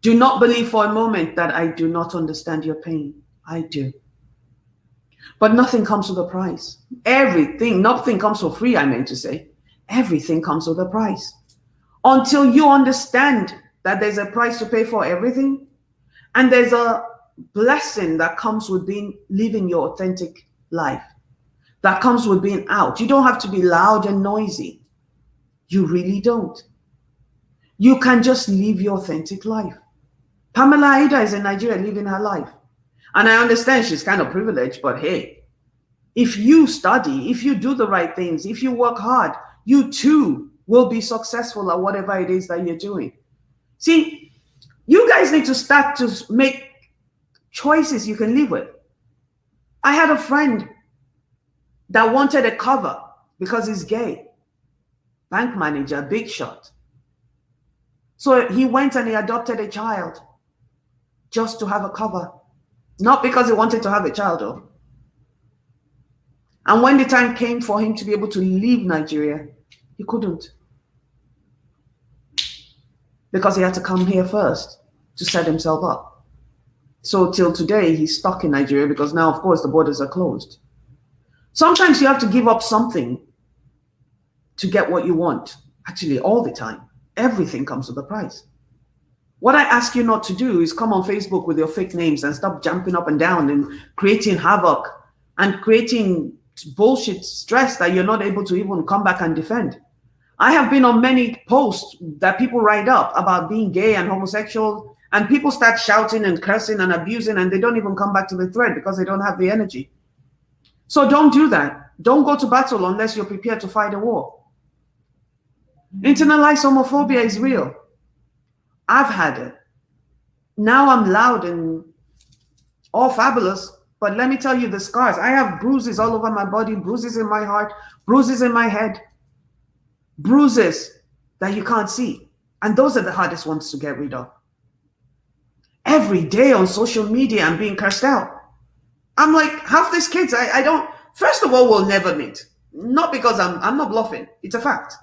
Do not believe for a moment that I do not understand your pain. I do. But nothing comes with a price. Nothing comes for free, I meant to say. Everything comes with a price. Until you understand that there's a price to pay for everything, and there's a blessing that comes with living your authentic life, that comes with being out. You don't have to be loud and noisy. You really don't. You can just live your authentic life. Pamela Aida is in Nigeria living her life. And I understand she's kind of privileged, but hey, if you study, if you do the right things, if you work hard, you too will be successful at whatever it is that you're doing. See, you guys need to start to make choices you can live with. I had a friend that wanted a cover because he's gay. Bank manager, big shot. So he went and he adopted a child just to have a cover. Not because he wanted to have a child, though. And when the time came for him to be able to leave Nigeria, he couldn't. Because he had to come here first to set himself up. So till today, he's stuck in Nigeria because now, of course, the borders are closed. Sometimes you have to give up something to get what you want. Actually, all the time. Everything comes with a price. What I ask you not to do is come on Facebook with your fake names and stop jumping up and down and creating havoc and creating bullshit stress that you're not able to even come back and defend. I have been on many posts that people write up about being gay and homosexual, and people start shouting and cursing and abusing, and they don't even come back to the thread because they don't have the energy. So don't do that. Don't go to battle unless you're prepared to fight a war. Internalized homophobia is real. I've had it. Now I'm loud and all fabulous, but let me tell you the scars. I have bruises all over my body, bruises in my heart, bruises in my head, bruises that you can't see. And those are the hardest ones to get rid of. Every day on social media, I'm being cursed out. I'm like, half these kids, I don't, first of all, we'll never meet. Not because I'm not bluffing. It's a fact.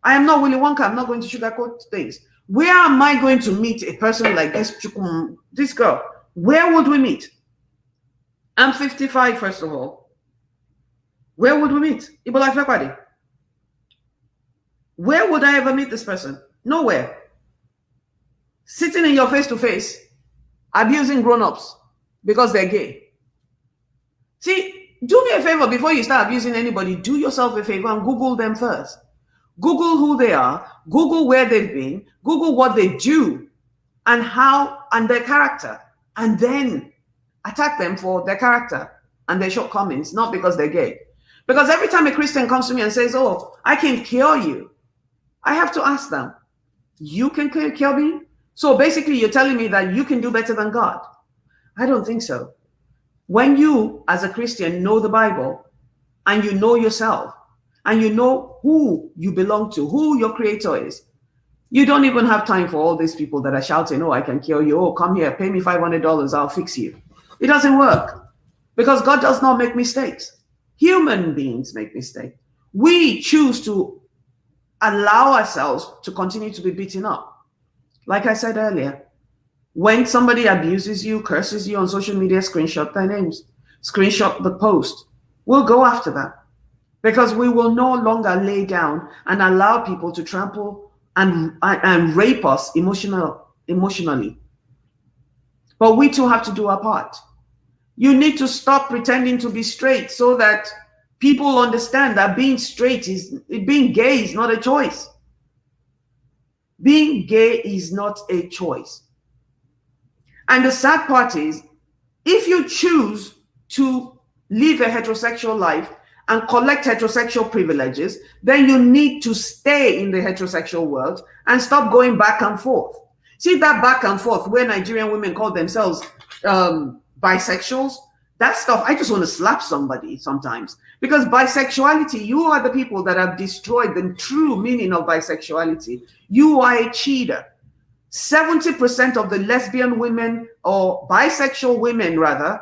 I am not Willy Wonka. I'm not going to sugarcoat things. Where am I going to meet a person like this girl? Where would we meet? I'm 55, first of all. Where would we meet? Ibola Fekpade. Where would I ever meet this person? Nowhere. Sitting in your face to face, abusing grown-ups because they're gay. See, do me a favor before you start abusing anybody. Do yourself a favor and Google them first. Google who they are, Google where they've been, Google what they do and how and their character, and then attack them for their character and their shortcomings, not because they're gay. Because every time a Christian comes to me and says, oh, I can cure you, I have to ask them, you can cure me? So basically you're telling me that you can do better than God. I don't think so. When you, as a Christian, know the Bible and you know yourself and you know who you belong to, who your creator is, you don't even have time for all these people that are shouting, oh, I can cure you. Oh, come here, pay me $500, I'll fix you. It doesn't work because God does not make mistakes. Human beings make mistakes. We choose to allow ourselves to continue to be beaten up. Like I said earlier, when somebody abuses you, curses you on social media, screenshot their names, screenshot the post. We'll go after that because we will no longer lay down and allow people to trample and rape us emotionally. But we too have to do our part. You need to stop pretending to be straight so that people understand that being gay is not a choice. Being gay is not a choice. And the sad part is, if you choose to live a heterosexual life and collect heterosexual privileges, then you need to stay in the heterosexual world and stop going back and forth. See that back and forth where Nigerian women call themselves bisexuals? That stuff, I just want to slap somebody sometimes. Because bisexuality, you are the people that have destroyed the true meaning of bisexuality. You are a cheater. 70% of the lesbian women, or bisexual women rather,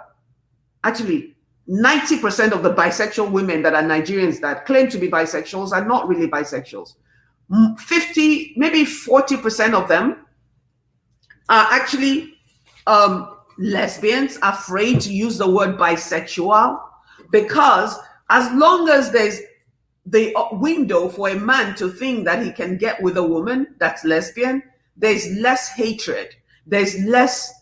actually 90% of the bisexual women that are Nigerians that claim to be bisexuals are not really bisexuals. 50, maybe 40% of them are actually lesbians, afraid to use the word bisexual, because as long as there's the window for a man to think that he can get with a woman that's lesbian, there's less hatred, there's less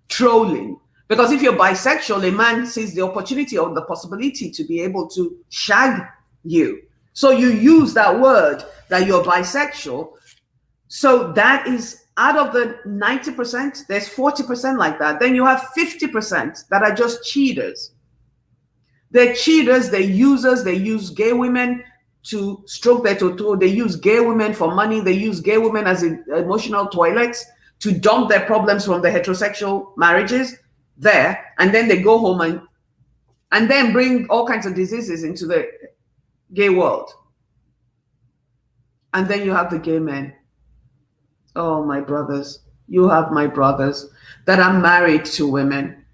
trolling. Because if you're bisexual, a man sees the opportunity or the possibility to be able to shag you. So you use that word that you're bisexual. So that is out of the 90%, there's 40% like that. Then you have 50% that are just cheaters. They're cheaters, they're users, they use gay women to stroke their toto, they use gay women for money, they use gay women as emotional toilets to dump their problems from the heterosexual marriages there, and then they go home and then bring all kinds of diseases into the gay world. And then you have the gay men. Oh, my brothers, you have my brothers that are married to women.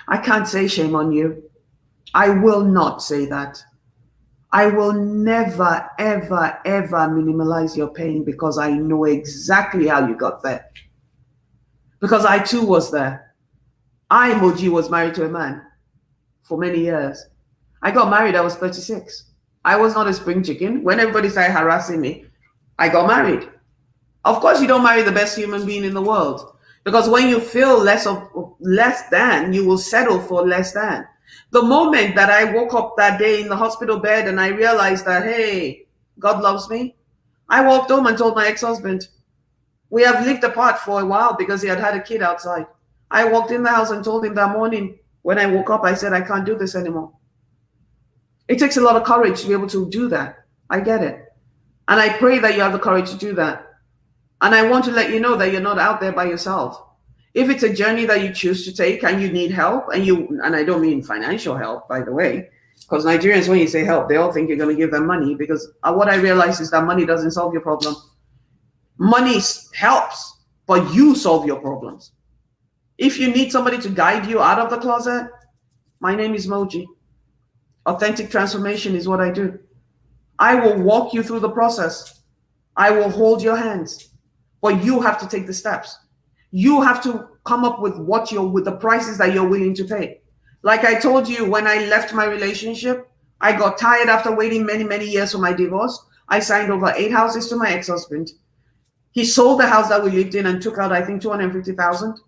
I can't say shame on you. I will not say that. I will never, ever, ever minimalize your pain because I know exactly how you got there. Because I too was there. I, Moji, was married to a man for many years. I got married, I was 36. I was not a spring chicken. When everybody started harassing me, I got married. Of course, you don't marry the best human being in the world, because when you feel less than, you will settle for less than. The moment that I woke up that day in the hospital bed and I realized that, hey, God loves me, I walked home and told my ex-husband. We have lived apart for a while because he had a kid outside. I walked in the house and told him that morning when I woke up, I said, I can't do this anymore. It takes a lot of courage to be able to do that. I get it. And I pray that you have the courage to do that. And I want to let you know that you're not out there by yourself. If it's a journey that you choose to take and you need help, and I don't mean financial help, by the way, because Nigerians, when you say help, they all think you're going to give them money, because what I realize is that money doesn't solve your problem. Money helps, but you solve your problems. If you need somebody to guide you out of the closet, my name is Moji. Authentic transformation is what I do. I will walk you through the process. I will hold your hands. But you have to take the steps. You have to come up with with the prices that you're willing to pay. Like I told you, when I left my relationship, I got tired after waiting many, many years for my divorce. I signed over 8 houses to my ex-husband. He sold the house that we lived in and took out, I think, 250,000.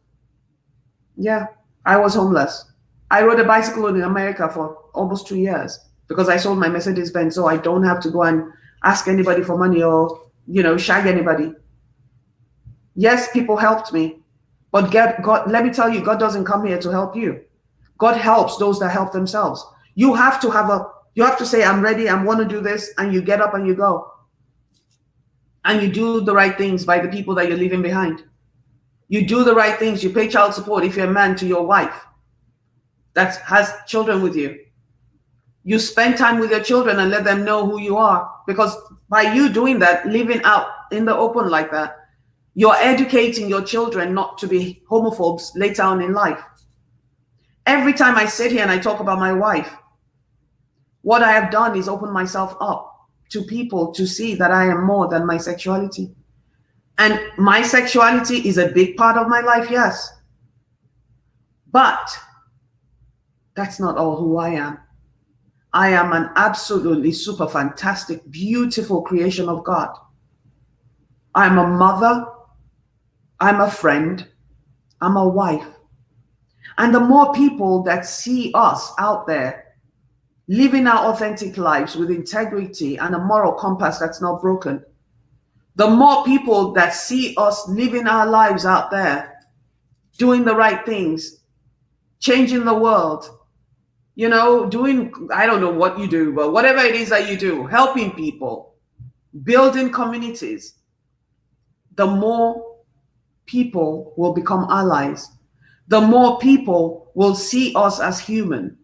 Yeah, I was homeless. I rode a bicycle in America for almost 2 years because I sold my Mercedes Benz, so I don't have to go and ask anybody for money or, shag anybody. Yes, people helped me, but God, let me tell you, God doesn't come here to help you. God helps those that help themselves. You have to say, I'm ready, I want to do this, and you get up and you go. And you do the right things by the people that you're leaving behind. You do the right things. You pay child support if you're a man to your wife that has children with you. You spend time with your children and let them know who you are. Because by you doing that, living out in the open like that, you're educating your children not to be homophobes later on in life. Every time I sit here and I talk about my wife, what I have done is open myself up to people to see that I am more than my sexuality. And my sexuality is a big part of my life, yes. But that's not all who I am. I am an absolutely super fantastic, beautiful creation of God. I'm a mother. I'm a friend. I'm a wife. And the more people that see us out there living our authentic lives with integrity and a moral compass that's not broken, the more people that see us living our lives out there, doing the right things, changing the world, doing, I don't know what you do, but whatever it is that you do, helping people, building communities, the more people will become allies. The more people will see us as human.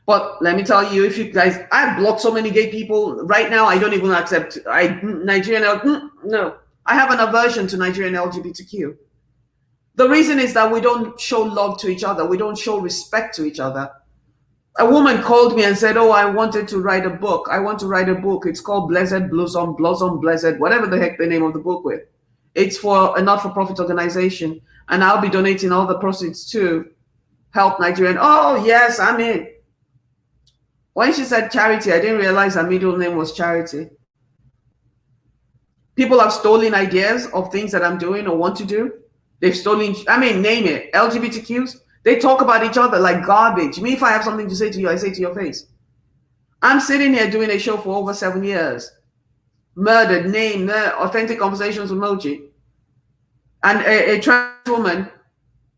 But let me tell you, if you guys, I blocked so many gay people right now, I don't even accept Nigerian. No, I have an aversion to Nigerian LGBTQ. The reason is that we don't show love to each other. We don't show respect to each other. A woman called me and said, oh, I wanted to write a book. I want to write a book. It's called Blessed Blossom, Blessed, whatever the heck the name of the book with. It's for a not-for-profit organization. And I'll be donating all the proceeds to help Nigerian. Oh, yes, I'm in. When she said Charity, I didn't realize her middle name was Charity. People have stolen ideas of things that I'm doing or want to do. They've stolen, name it, LGBTQs. They talk about each other like garbage. Me, if I have something to say to you, I say to your face. I'm sitting here doing a show for over 7 years. Murdered, named, authentic conversations with Moji. And a trans woman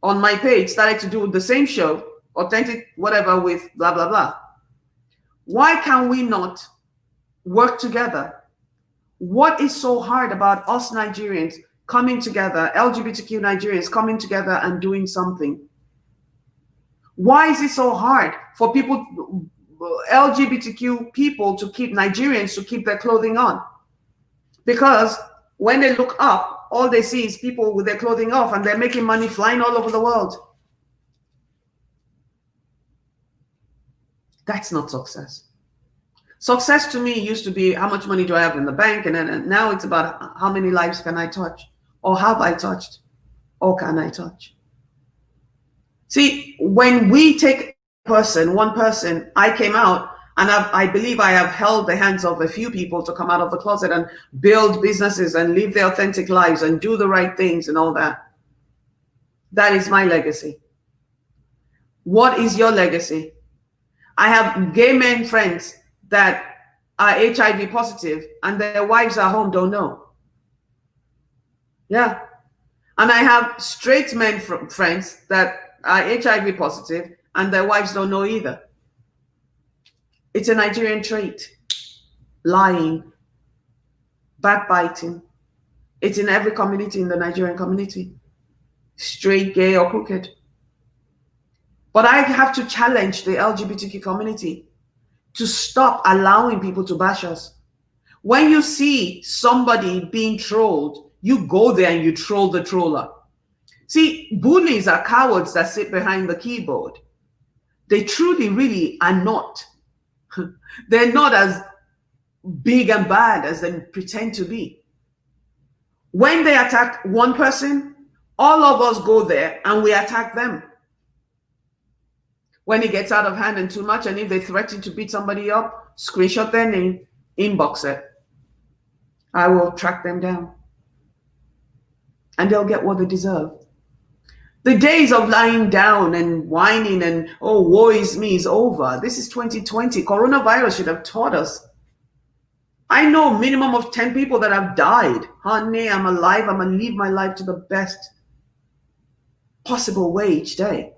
on my page started to do the same show, authentic whatever with blah, blah, blah. Why can we not work together? What is so hard about us Nigerians coming together, LGBTQ Nigerians coming together and doing something? Why is it so hard for people, LGBTQ people, to keep Nigerians to keep their clothing on? Because when they look up, all they see is people with their clothing off, and they're making money flying all over the world. That's not success. Success to me used to be how much money do I have in the bank, and now it's about how many lives can I touch, or have I touched, or can I touch? See, when we take one person, I came out, and I believe I have held the hands of a few people to come out of the closet and build businesses and live their authentic lives and do the right things and all that. That is my legacy. What is your legacy? I have gay men friends that are HIV positive and their wives at home don't know. Yeah. And I have straight men friends that are HIV positive and their wives don't know either. It's a Nigerian trait. Lying, backbiting. It's in every community in the Nigerian community. Straight, gay, or crooked. But I have to challenge the LGBTQ community to stop allowing people to bash us. When you see somebody being trolled, you go there and you troll the troller. See, bullies are cowards that sit behind the keyboard. They truly, really are not. They're not as big and bad as they pretend to be. When they attack one person, all of us go there and we attack them. When it gets out of hand and too much, and if they threaten to beat somebody up, screenshot their name, inbox it. I will track them down. And they'll get what they deserve. The days of lying down and whining and, oh, woe is me is over. This is 2020. Coronavirus should have taught us. I know minimum of 10 people that have died. Honey, I'm alive. I'm going to live my life to the best possible way each day.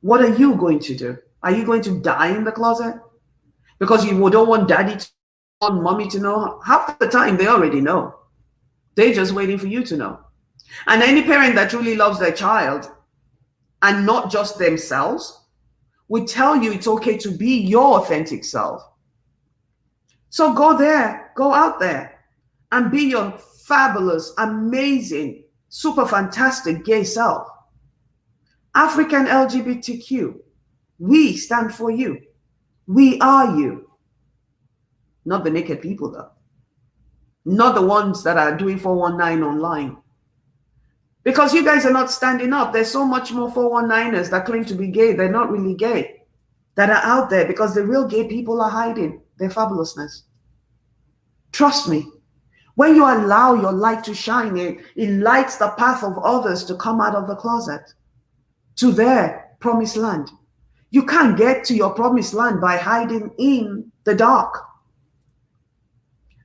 What are you going to do? Are you going to die in the closet? Because you don't want daddy to know, want mommy to know? Half the time, they already know. They're just waiting for you to know. And any parent that truly loves their child and not just themselves would tell you it's okay to be your authentic self. So go there, go out there and be your fabulous, amazing, super fantastic gay self. African LGBTQ, we stand for you. We are you. Not the naked people though. Not the ones that are doing 419 online. Because you guys are not standing up. There's so much more 419ers that claim to be gay. They're not really gay. That are out there because the real gay people are hiding their fabulousness. Trust me. When you allow your light to shine, it lights the path of others to come out of the closet to their promised land. You can't get to your promised land by hiding in the dark.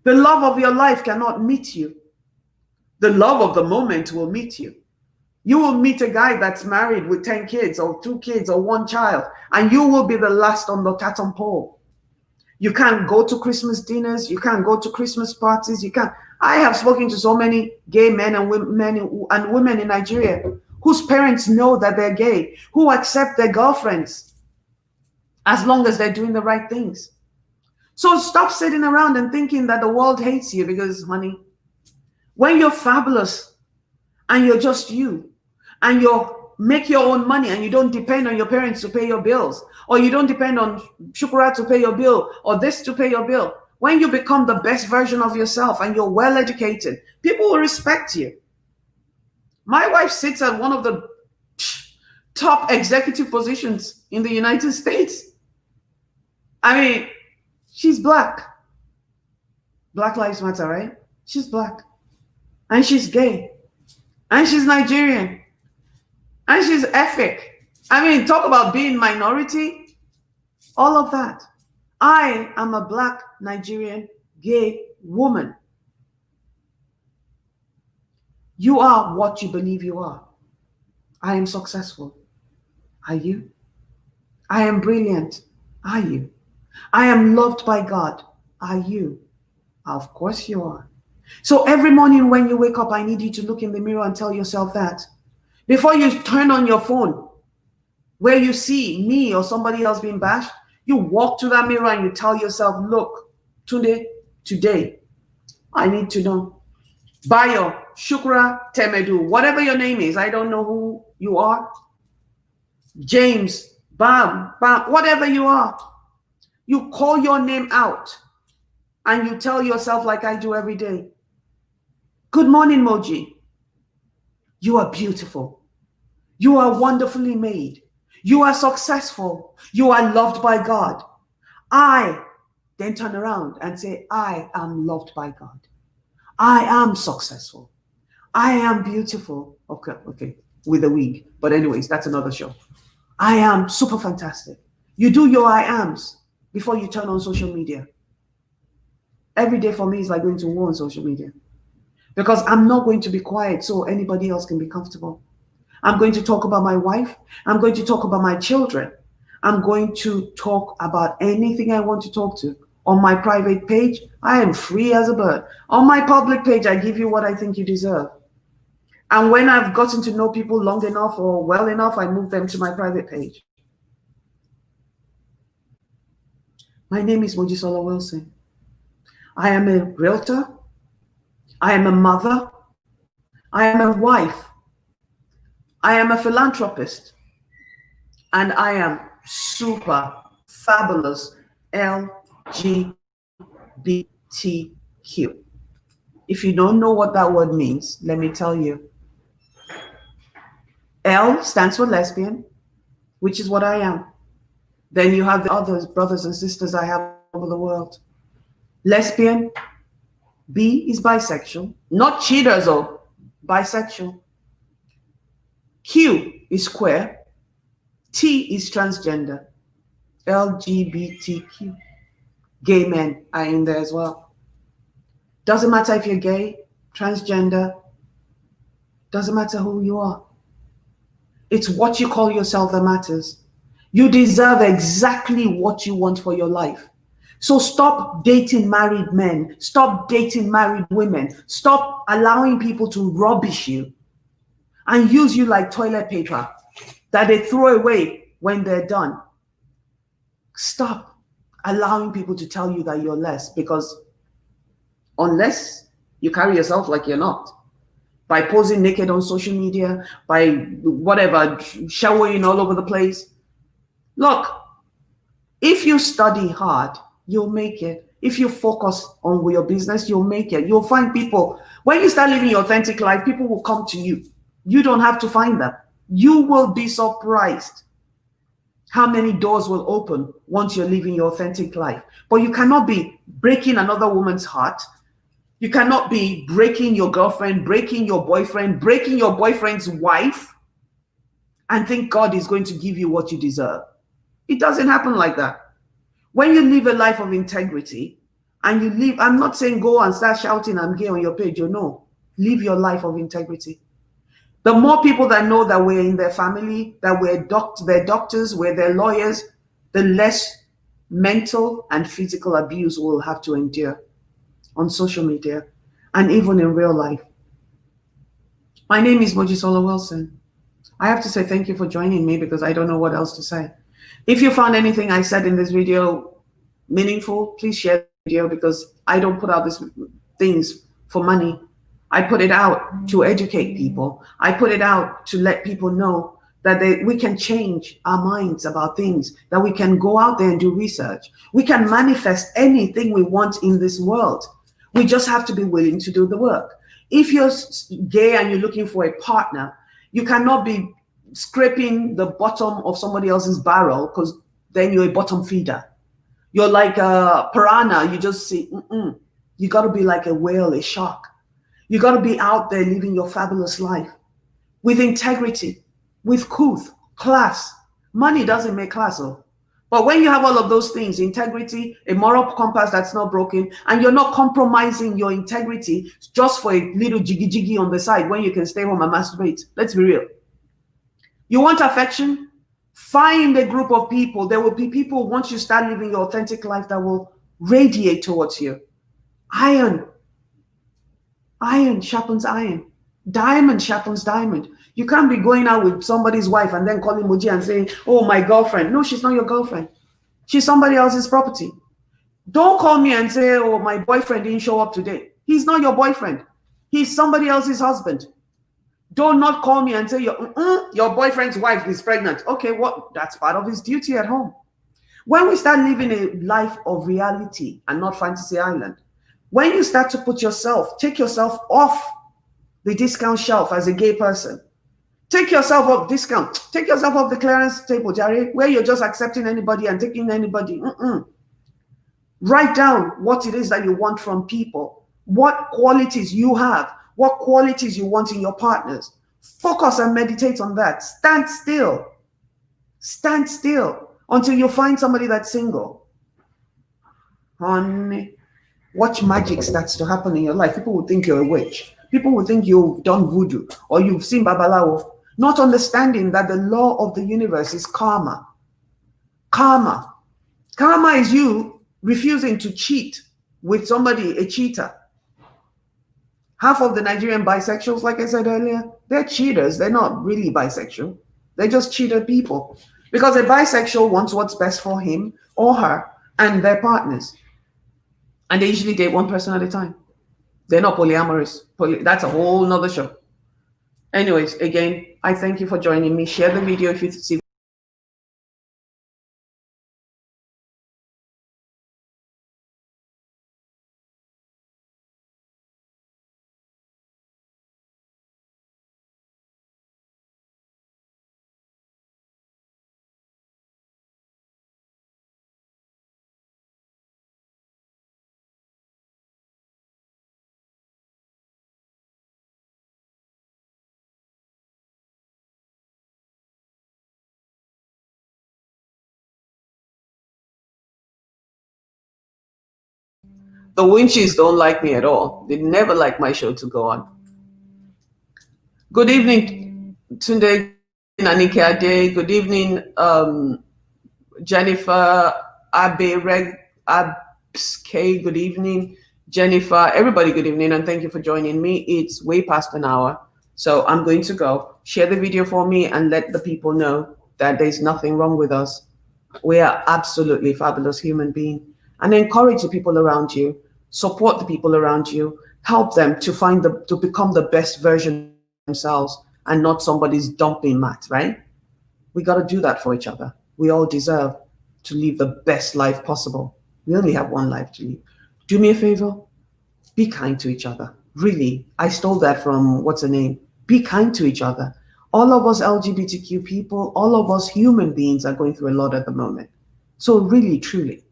The love of your life cannot meet you. The love of the moment will meet you. You will meet a guy that's married with 10 kids or 2 kids or 1 child, and you will be the last on the totem pole. You can't go to Christmas dinners. You can't go to Christmas parties. You can't. I have spoken to so many gay men and women in Nigeria whose parents know that they're gay, who accept their girlfriends as long as they're doing the right things. So stop sitting around and thinking that the world hates you because, honey, when you're fabulous and you're just you and you make your own money and you don't depend on your parents to pay your bills, or you don't depend on Shukra to pay your bill or this to pay your bill, when you become the best version of yourself and you're well educated, people will respect you. My wife sits at one of the top executive positions in the United States. I mean, she's black. Black Lives Matter, right? She's black. And she's gay. And she's Nigerian. And she's ethnic. I mean, talk about being minority. All of that. I am a black Nigerian gay woman. You are what you believe you are. I am successful. Are you? I am brilliant. Are you? I am loved by God. Are you? Of course you are. So every morning when you wake up, I need you to look in the mirror and tell yourself that. Before you turn on your phone, where you see me or somebody else being bashed, you walk to that mirror and you tell yourself, look, today, I need to know. Bayo, Shukra, Temedu, whatever your name is, I don't know who you are. James, Bam, whatever you are. You call your name out and you tell yourself like I do every day. Good morning, Moji. You are beautiful. You are wonderfully made. You are successful. You are loved by God. I then turn around and say, I am loved by God. I am successful. I am beautiful. Okay, with a wig. But anyways, that's another show. I am super fantastic. You do your I ams before you turn on social media. Every day for me is like going to war on social media. Because I'm not going to be quiet so anybody else can be comfortable. I'm going to talk about my wife. I'm going to talk about my children. I'm going to talk about anything I want to talk to. On my private page, I am free as a bird. On my public page, I give you what I think you deserve. And when I've gotten to know people long enough or well enough, I move them to my private page. My name is Mojisola Wilson. I am a realtor. I am a mother. I am a wife. I am a philanthropist. And I am super fabulous LGBT LGBTQ. If you don't know what that word means, let me tell you. L stands for lesbian, which is what I am. Then you have the others, brothers and sisters I have all over the world. Lesbian. B is bisexual. Not cheaters or bisexual. Q is queer. T is transgender. LGBTQ. Gay men are in there as well. Doesn't matter if you're gay, transgender, doesn't matter who you are. It's what you call yourself that matters. You deserve exactly what you want for your life. So stop dating married men. Stop dating married women. Stop allowing people to rubbish you and use you like toilet paper that they throw away when they're done. Stop allowing people to tell you that you're less, because unless you carry yourself like you're not, by posing naked on social media, by whatever, showering all over the place. Look, if you study hard, you'll make it. If you focus on your business, you'll make it. You'll find people. When you start living your authentic life, people will come to you. You don't have to find them. You will be surprised how many doors will open once you're living your authentic life. But you cannot be breaking another woman's heart. You cannot be breaking your girlfriend, breaking your boyfriend's wife, and think God is going to give you what you deserve. It doesn't happen like that. When you live a life of integrity and you live, I'm not saying go and start shouting I'm gay on your page, you know, live your life of integrity. The more people that know that we're in their family, that we're their doctors, we're their lawyers, the less mental and physical abuse we'll have to endure on social media and even in real life. My name is Mojisola Wilson. I have to say thank you for joining me because I don't know what else to say. If you found anything I said in this video meaningful, please share the video, because I don't put out these things for money. I put it out to educate people. I put it out to let people know that we can change our minds about things, that we can go out there and do research. We can manifest anything we want in this world. We just have to be willing to do the work. If you're gay and you're looking for a partner, you cannot be scraping the bottom of somebody else's barrel, because then you're a bottom feeder. You're like a piranha. You just see, you got to be like a whale, a shark. You got to be out there living your fabulous life with integrity, with couth, class. Money doesn't make class, though. But when you have all of those things, integrity, a moral compass that's not broken, and you're not compromising your integrity just for a little jiggy on the side when you can stay home and masturbate. Let's be real. You want affection? Find a group of people. There will be people, once you start living your authentic life, that will radiate towards you. Iron sharpens iron. Diamond sharpens diamond. You can't be going out with somebody's wife and then calling Moji and saying, oh, my girlfriend. No, she's not your girlfriend. She's somebody else's property. Don't call me and say, oh, my boyfriend didn't show up today. He's not your boyfriend. He's somebody else's husband. Do not call me and say your boyfriend's wife is pregnant. Okay, what? That's part of his duty at home. When we start living a life of reality and not fantasy island, when you start to take yourself off the discount shelf as a gay person, take yourself off the clearance table, Jerry, where you're just accepting anybody and taking anybody. Write down what it is that you want from people, what qualities you have, what qualities you want in your partners. Focus and meditate on that. Stand still. Stand still until you find somebody that's single. Honey, watch magic starts to happen in your life. People will think you're a witch. People will think you've done voodoo or you've seen babalawo, not understanding that the law of the universe is karma. Karma. Karma is you refusing to cheat with somebody, a cheater. Half of the Nigerian bisexuals, like I said earlier, they're cheaters. They're not really bisexual. They're just cheater people. Because a bisexual wants what's best for him or her and their partners. And they usually date one person at a time. They're not polyamorous. That's a whole nother show. Anyways, again, I thank you for joining me. Share the video if you see The Winchies don't like me at all. They never like my show to go on. Good evening, Tunde. Good evening, Anike Ade. Good evening, Jennifer Abe Reg Abs K. Good evening, Jennifer. Everybody, good evening, and thank you for joining me. It's way past an hour, so I'm going to go. Share the video for me and let the people know that there's nothing wrong with us. We are absolutely fabulous human beings. And encourage the people around you, support the people around you, help them to become the best version of themselves and not somebody's dumping mat, right? We got to do that for each other. We all deserve to live the best life possible. We only have one life to live. Do me a favor, be kind to each other. Really, I stole that from what's her name? Be kind to each other. All of us LGBTQ people, all of us human beings are going through a lot at the moment. So really, truly,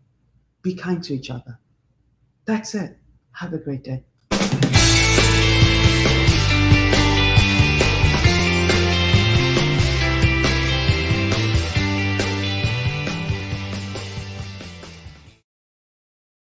be kind to each other. That's it. Have a great day.